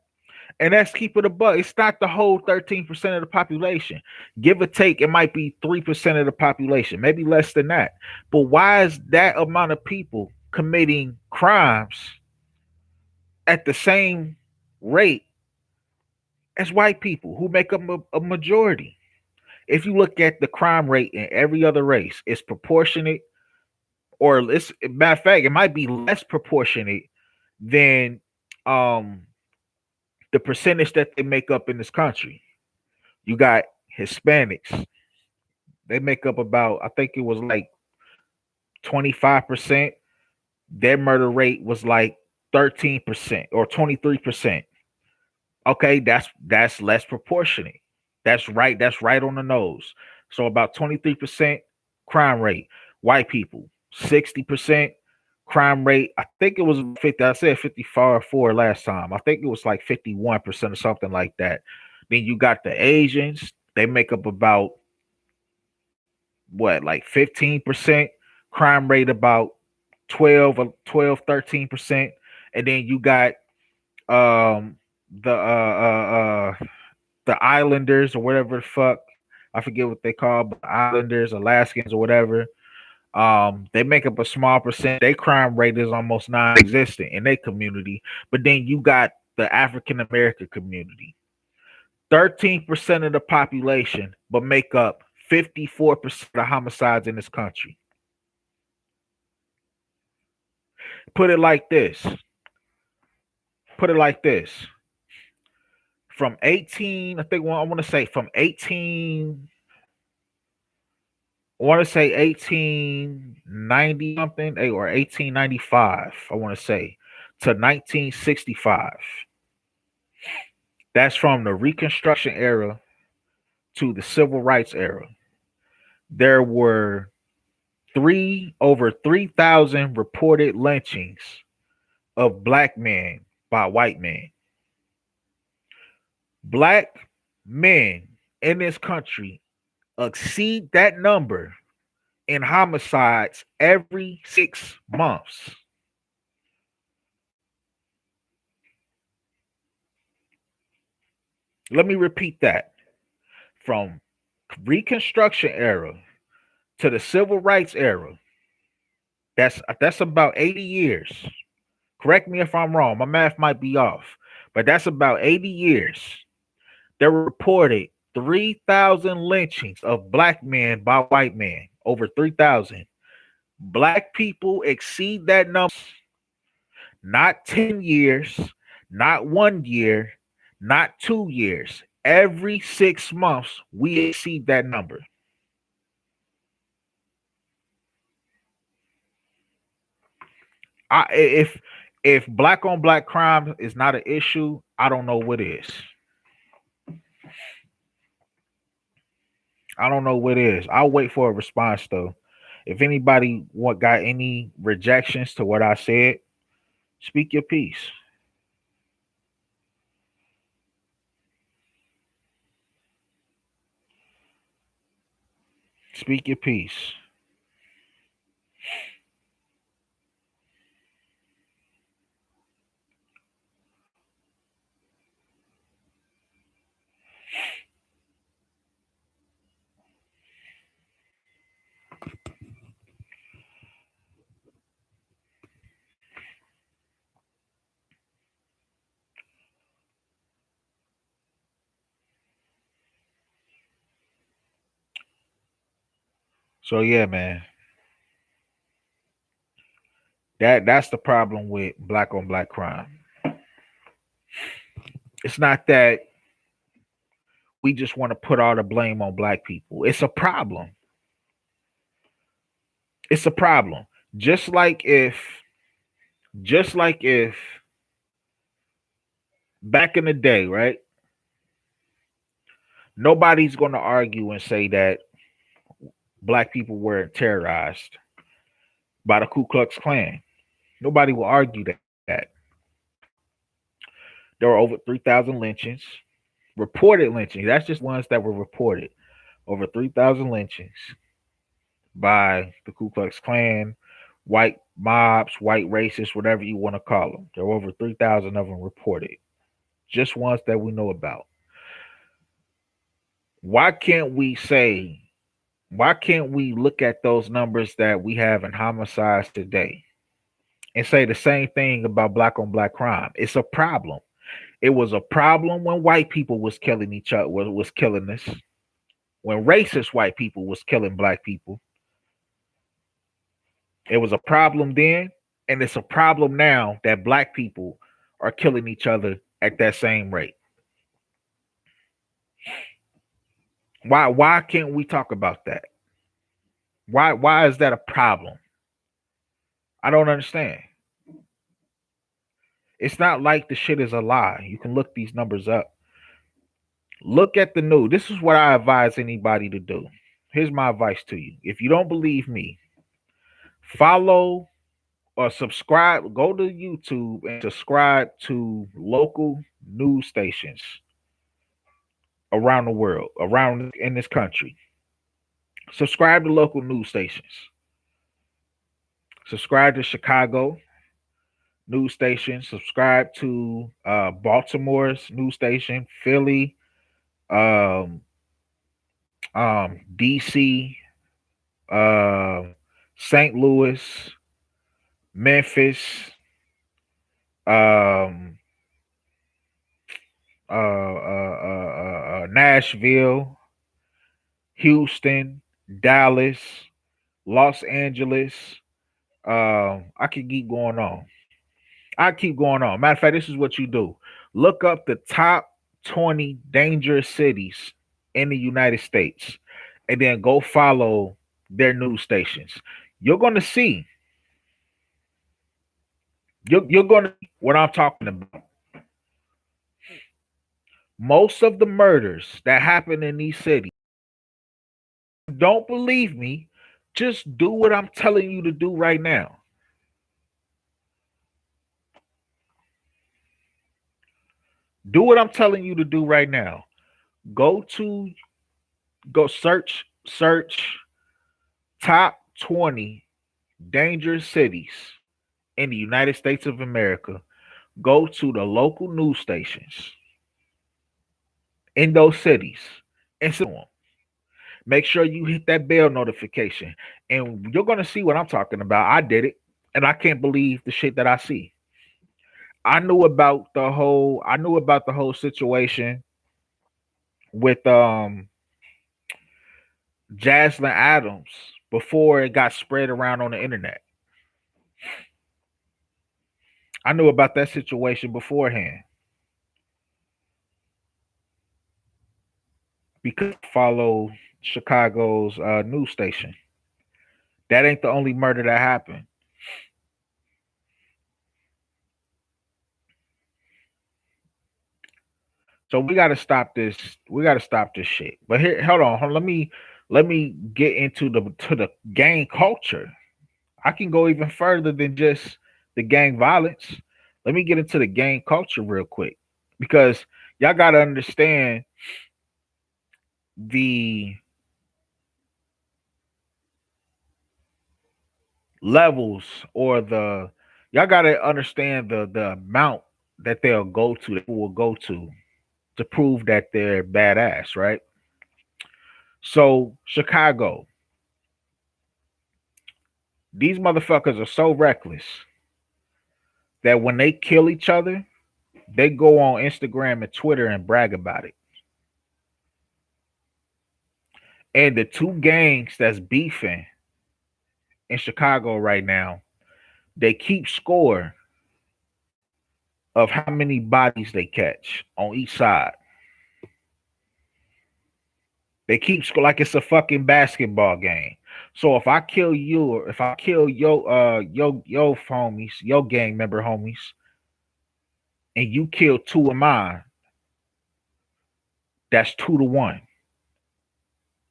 And that's keep it a buck. It's not the whole 13% of the population. Give or take, it might be 3% of the population, maybe less than that. But why is that amount of people committing crimes at the same rate as white people who make up a majority? If you look at the crime rate in every other race, it's proportionate, or it's, matter of fact, it might be less proportionate than the percentage that they make up in this country. You got Hispanics. They make up about, I think it was like 25%. Their murder rate was like 13% or 23%. Okay, that's less proportionate. That's right. That's right on the nose. So about 23% crime rate. White people, 60% crime rate. I think it was 50. I said 54 last time. I think it was like 51% or something like that. Then you got the Asians. They make up about what, like 15% crime rate, about 13%. And then you got um the the Islanders, or whatever the fuck. I forget what they call, but Islanders, Alaskans, or whatever. They make up a small percent. Their crime rate is almost non-existent in their community. But then you got the African American community, 13% of the population, but make up 54% of the homicides in this country. Put it like this. Put it like this. From 18, I think, well, I want to say from 18, I want to say 1890 something, or 1895, I want to say, to 1965. That's from the Reconstruction era to the Civil Rights era. There were over 3,000 reported lynchings of black men by white men. Black men in this country exceed that number in homicides every 6 months. Let me repeat that. From Reconstruction era to the Civil Rights era, that's about 80 years. Correct me if I'm wrong. My math might be off, but that's about 80 years. There were reported 3,000 lynchings of black men by white men, over 3,000. Black people exceed that number, not 10 years, not 1 year, not 2 years. Every 6 months, we exceed that number. If black on black crime is not an issue, I don't know what is. I don't know what is. I'll wait for a response though. If anybody got any rejections to what I said, speak your piece. Speak your piece. So yeah, man. That's the problem with black on black crime. It's not that we just want to put all the blame on black people. It's a problem. It's a problem. Just like if back in the day, right? Nobody's going to argue and say that black people were terrorized by the Ku Klux Klan. Nobody will argue that. There were over 3,000 lynchings, reported lynchings. That's just ones that were reported. Over 3,000 lynchings by the Ku Klux Klan, white mobs, white racists, whatever you want to call them. There were over 3,000 of them reported. Just ones that we know about. Why can't we say, why can't we look at those numbers that we have in homicides today and say the same thing about black on black crime? It's a problem. It was a problem when white people was killing each other, was killing us. When racist white people was killing black people. It was a problem then, and it's a problem now that black people are killing each other at that same rate. Why can't we talk about that? Why is that a problem? I don't understand. It's not like the shit is a lie. You can look these numbers up. Look at the news. This is what I advise anybody to do. Here's my advice to you. If you don't believe me, follow or subscribe. Go to YouTube and subscribe to local news stations around the world, around in this country. Subscribe to local news stations. Subscribe to Chicago news station. Subscribe to Baltimore's news station, Philly, um, DC, uh, St. Louis, Memphis, um, Nashville, Houston, Dallas, Los Angeles. I could keep going on. I keep going on. Matter of fact, this is what you do. Look up the top 20 dangerous cities in the United States and then go follow their news stations. You're going to see. You're going to see what I'm talking about. Most of the murders that happen in these cities, don't believe me, just do what I'm telling you to do right now. Do what I'm telling you to do right now. Go to go search top 20 dangerous cities in the United States of America. Go to the local news stations in those cities and see them. Make sure you hit that bell notification, and you're gonna see what I'm talking about. I did it, and I can't believe the shit that I see. I knew about the whole situation with Jaslyn Adams before it got spread around on the internet. I knew about that situation beforehand because I follow Chicago's news station. That ain't the only murder that happened. So we got to stop this. We got to stop this shit. But here, let me get into the gang culture. I can go even further than just the gang violence. Let me get into the gang culture real quick because y'all got to understand the levels or the y'all got to understand the amount that they'll go to that will go to prove that they're badass, right? So Chicago, these motherfuckers are so reckless that when they kill each other, they go on Instagram and Twitter and brag about it. And the two gangs that's beefing in Chicago right now, they keep score of how many bodies they catch on each side. They keep score like it's a fucking basketball game. So if I kill you or if I kill yo homies, your gang member homies, and you kill two of mine, that's 2-1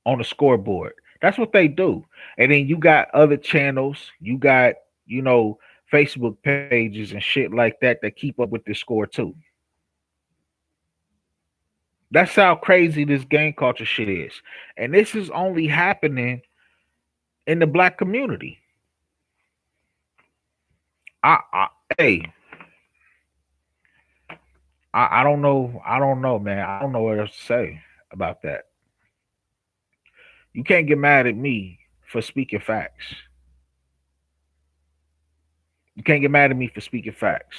on the scoreboard. That's what they do. And then you got other channels, you got, you know, Facebook pages and shit like that keep up with this score too. That's how crazy this gang culture shit is. And this is only happening in the black community. I hey, I don't know. I don't know, man. I don't know what else to say about that. You can't get mad at me for speaking facts. You can't get mad at me for speaking facts.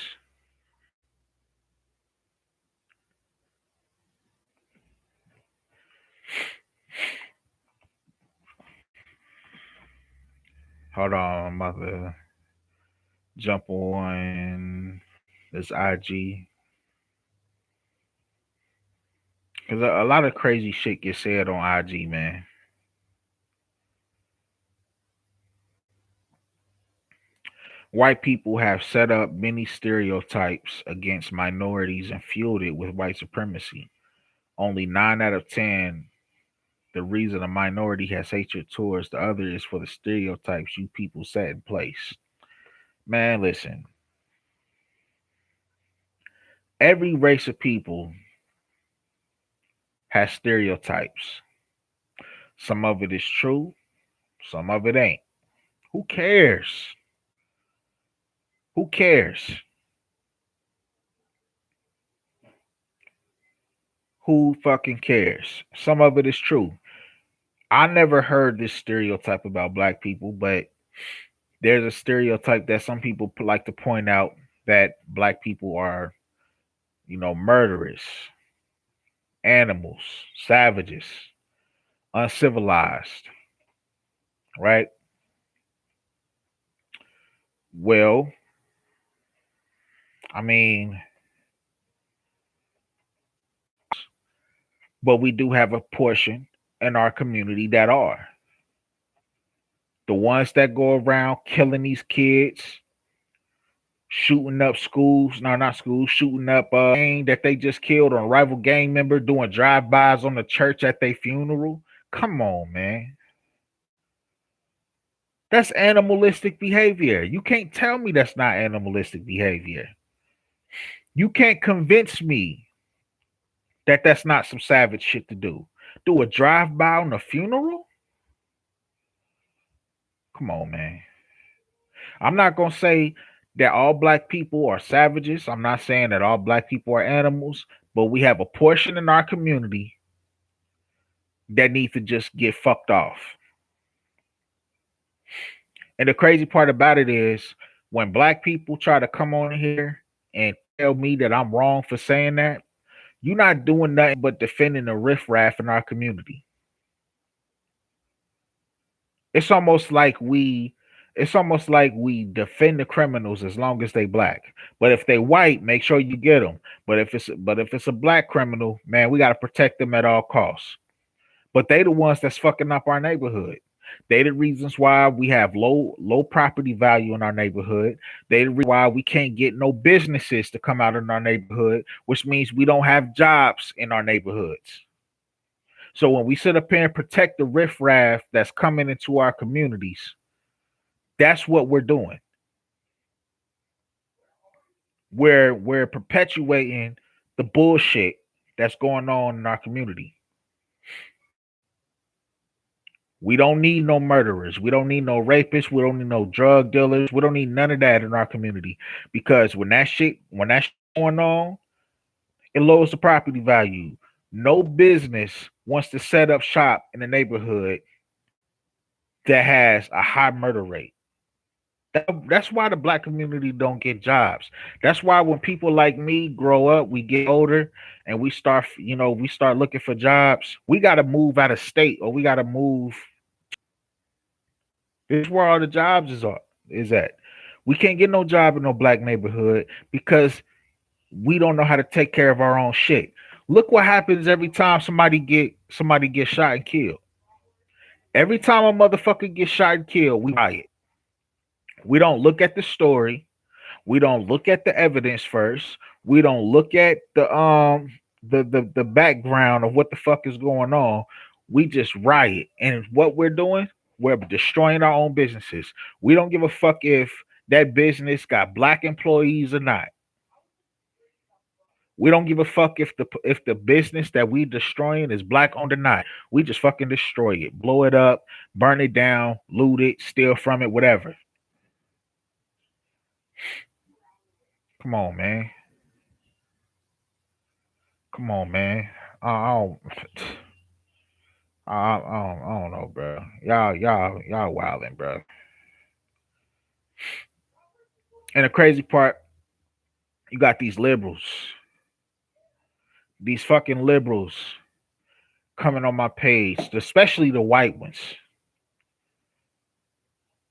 Hold on, I'm about to jump on this IG because a lot of crazy shit gets said on IG, man. White people have set up many stereotypes against minorities and fueled it with white supremacy. Only 9 out of 10, the reason a minority has hatred towards the other is for the stereotypes you people set in place. Man, listen, every race of people has stereotypes. Some of it is true, some of it ain't. Who cares? Who cares? Who fucking cares? Some of it is true. I never heard this stereotype about black people, but there's a stereotype that some people like to point out that black people are, you know, murderous, animals, savages, uncivilized, right? Well, I mean, but we do have a portion in our community that are the ones that go around killing these kids, shooting up schools, no, not schools, shooting up gang that they just killed on a rival gang member, doing drive-bys on the church at their funeral. Come on, man. That's animalistic behavior. You can't tell me that's not animalistic behavior. You can't convince me. That's not some savage shit to do. Do a drive-by on a funeral? Come on, man. I'm not gonna say that all black people are savages. I'm not saying that all black people are animals, but we have a portion in our community that need to just get fucked off. And the crazy part about it is when black people try to come on here and tell me that I'm wrong for saying that, you're not doing nothing but defending the riffraff in our community. It's almost like we defend the criminals as long as they black. But if they white, make sure you get them. But if it's a black criminal, man, we got to protect them at all costs. But they the ones that's fucking up our neighborhood. They the reasons why we have low property value in our neighborhood. They the reason why we can't get no businesses to come out in our neighborhood, which means we don't have jobs in our neighborhoods. So when we sit up here and protect the riffraff that's coming into our communities, that's what we're doing. We're perpetuating the bullshit that's going on in our community. We don't need no murderers. We don't need no rapists. We don't need no drug dealers. We don't need none of that in our community. Because when that shit going on, it lowers the property value. No business wants to set up shop in a neighborhood that has a high murder rate. That's why the black community don't get jobs. That's why when people like me grow up, we get older and we start looking for jobs. We got to move out of state or we got to move. This is where all the jobs is at. We can't get no job in no black neighborhood because we don't know how to take care of our own shit. Look what happens every time somebody get shot and killed. Every time a motherfucker gets shot and killed, we riot. We don't look at the story. We don't look at the evidence first. We don't look at the background of what the fuck is going on. We just riot. And what we're doing, we're destroying our own businesses. We don't give a fuck if that business got black employees or not. We don't give a fuck if the business that we destroying is black owned or not. We just fucking destroy it, blow it up, burn it down, loot it, steal from it, whatever. Come on, man. Come on, man. I don't know, bro. Y'all wilding, bro. And the crazy part, you got these liberals, these fucking liberals coming on my page, especially the white ones.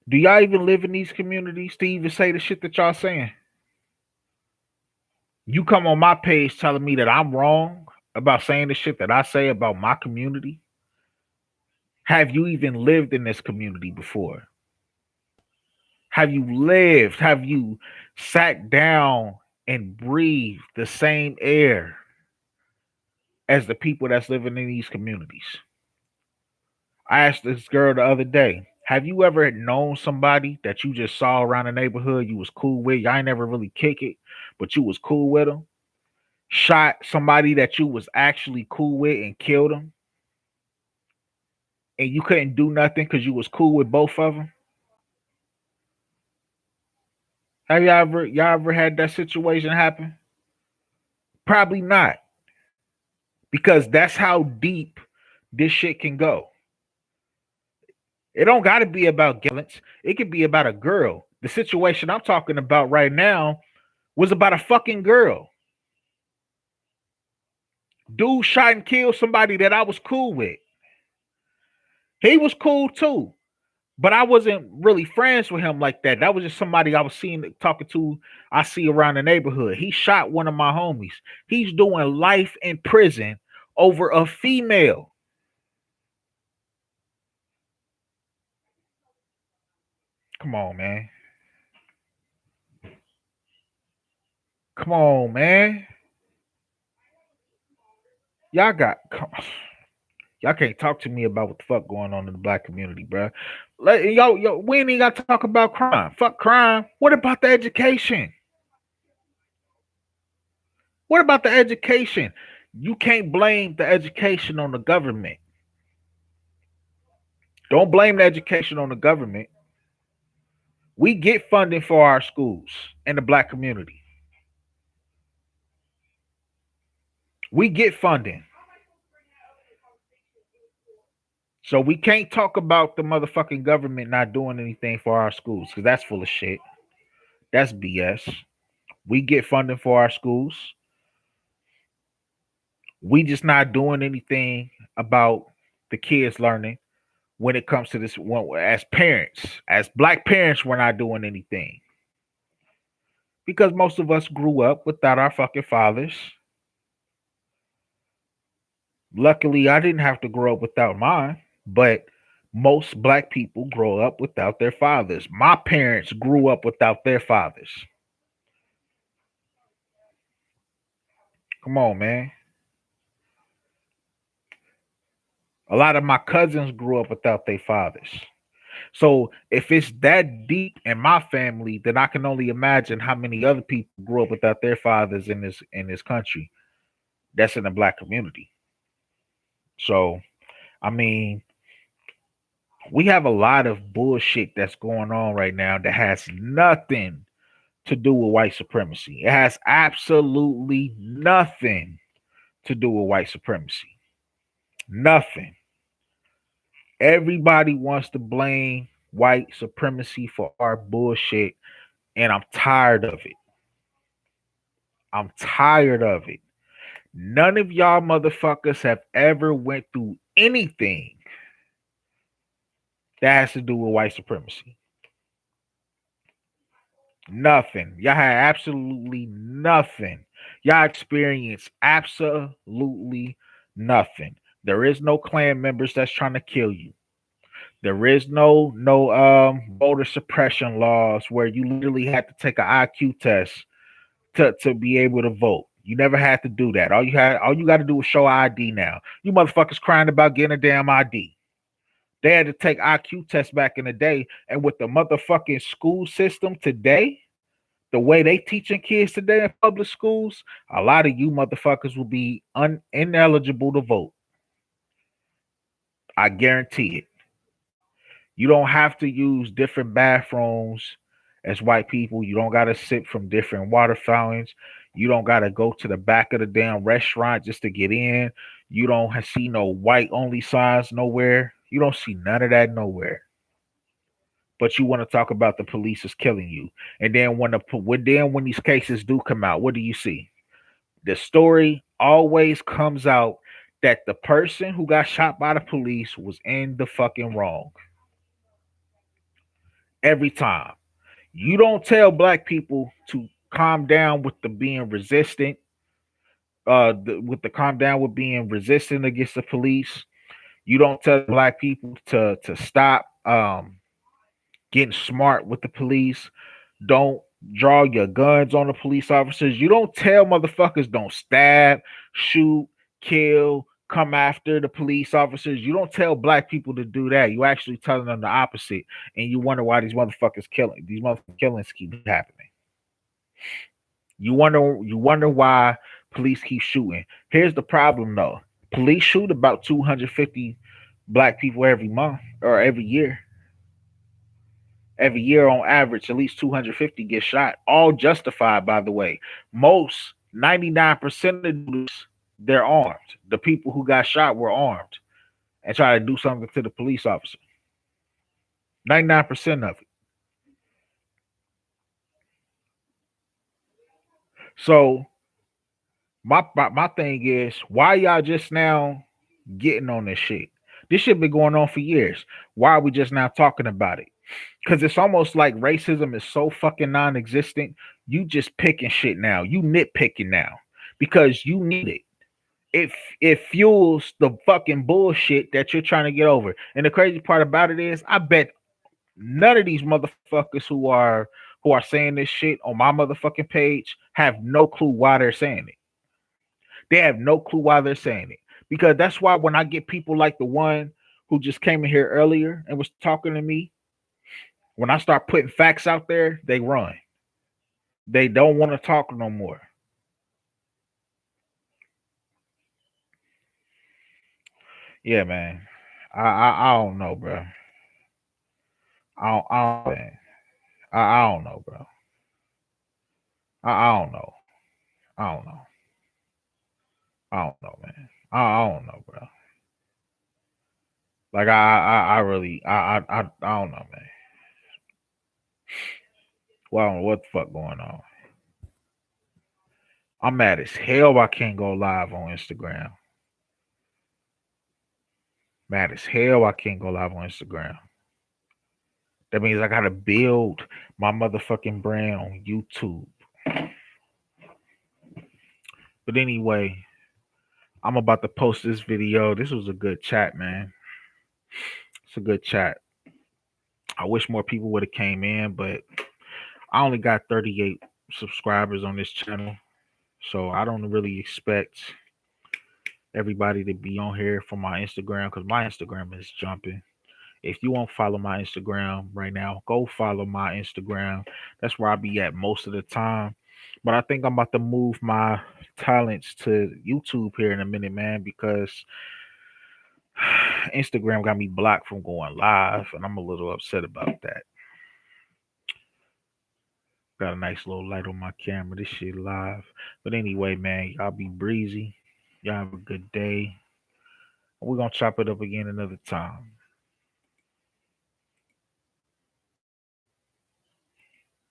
Do y'all even live in these communities to even say the shit that y'all saying? You come on my page telling me that I'm wrong about saying the shit that I say about my community? Have you even lived in this community before? Have you lived? Have you sat down and breathed the same air as the people that's living in these communities? I asked this girl the other day, have you ever known somebody that you just saw around the neighborhood you was cool with? Y'all ain't never really kick it, but you was cool with them? Shot somebody that you was actually cool with and killed them? And you couldn't do nothing because you was cool with both of them? Have y'all ever had that situation happen? Probably not. Because that's how deep this shit can go. It don't got to be about violence. It could be about a girl. The situation I'm talking about right now was about a fucking girl. Dude shot and killed somebody that I was cool with. He was cool too, but I wasn't really friends with him like that. That was just somebody I was talking to, I see around the neighborhood. He shot one of my homies. He's doing life in prison over a female. Come on, man. Come on, man. Y'all can't talk to me about what the fuck going on in the black community, bro. Yo, we ain't even got to talk about crime. Fuck crime. What about the education? What about the education? You can't blame the education on the government. Don't blame the education on the government. We get funding for our schools in the black community. We get funding. So we can't talk about the motherfucking government not doing anything for our schools because that's full of shit. That's BS. We get funding for our schools. We just not doing anything about the kids learning when it comes to this one as parents. As black parents, we're not doing anything. Because most of us grew up without our fucking fathers. Luckily, I didn't have to grow up without mine, but most black people grow up without their fathers. My parents grew up without their fathers. Come on, man. A lot of my cousins grew up without their fathers. So if it's that deep in my family, then I can only imagine how many other people grew up without their fathers in this country. That's in the black community. So I mean, we have a lot of bullshit that's going on right now that has nothing to do with white supremacy. It has absolutely nothing to do with white supremacy. Nothing. Everybody wants to blame white supremacy for our bullshit, and I'm tired of it. I'm tired of it. None of y'all motherfuckers have ever went through anything that has to do with white supremacy. Nothing. Y'all had absolutely nothing. Y'all experienced absolutely nothing. There is no Klan members that's trying to kill you. There is no voter suppression laws where you literally had to take an IQ test to be able to vote. You never had to do that. All you got to do is show ID now. You motherfuckers crying about getting a damn ID. They had to take IQ tests back in the day, and with the motherfucking school system today, the way they teaching kids today in public schools, a lot of you motherfuckers will be ineligible to vote. I guarantee it. You don't have to use different bathrooms as white people. You don't got to sip from different water fountains. You don't got to go to the back of the damn restaurant just to get in. You don't see no white only signs nowhere. You don't see none of that nowhere. But you want to talk about the police is killing you. And then when these cases do come out, what do you see? The story always comes out that the person who got shot by the police was in the fucking wrong. Every time. You don't tell black people to calm down with the being resistant, with the calm down with being resistant against the police. You don't tell black people to stop getting smart with the police. Don't draw your guns on the police officers. You don't tell motherfuckers don't stab, shoot, kill, come after the police officers. You don't tell black people to do that. You actually telling them the opposite, and you wonder why these motherfuckers killing. These motherfucking killings keep happening. You wonder why police keep shooting. Here's the problem though. Police shoot about 250 black people every month or every year. Every year on average, at least 250 get shot. All justified, by the way. Most 99% of these, they're armed. The people who got shot were armed and try to do something to the police officer. 99% of it. So my thing is, why y'all just now getting on this shit? This shit been going on for years. Why are we just now talking about it? Because it's almost like racism is so fucking non-existent. You just picking shit now. You nitpicking now because you need it. It fuels the fucking bullshit that you're trying to get over. And the crazy part about it is, I bet none of these motherfuckers who are saying this shit on my motherfucking page have no clue why they're saying it. They have no clue why they're saying it. Because that's why when I get people like the one who just came in here earlier and was talking to me, when I start putting facts out there, they run. They don't want to talk no more. Yeah, man. I don't know, bro. Man. I don't know, bro. I don't know. I don't know. I don't know, man. I don't know, bro. Like I really I don't know, man. Well, what the fuck going on? I'm mad as hell. I can't go live on Instagram. Mad as hell. I can't go live on Instagram. That means I gotta build my motherfucking brand on YouTube. But anyway, I'm about to post this video. This was a good chat, man. It's a good chat. I wish more people would have came in, but I only got 38 subscribers on this channel. So I don't really expect everybody to be on here for my Instagram because my Instagram is jumping. If you won't follow my Instagram right now, go follow my Instagram. That's where I be at most of the time. But I think I'm about to move my talents to YouTube here in a minute, man, because Instagram got me blocked from going live, and I'm a little upset about that. Got a nice little light on my camera. This shit live. But anyway, man, y'all be breezy. Y'all have a good day. We're gonna chop it up again another time.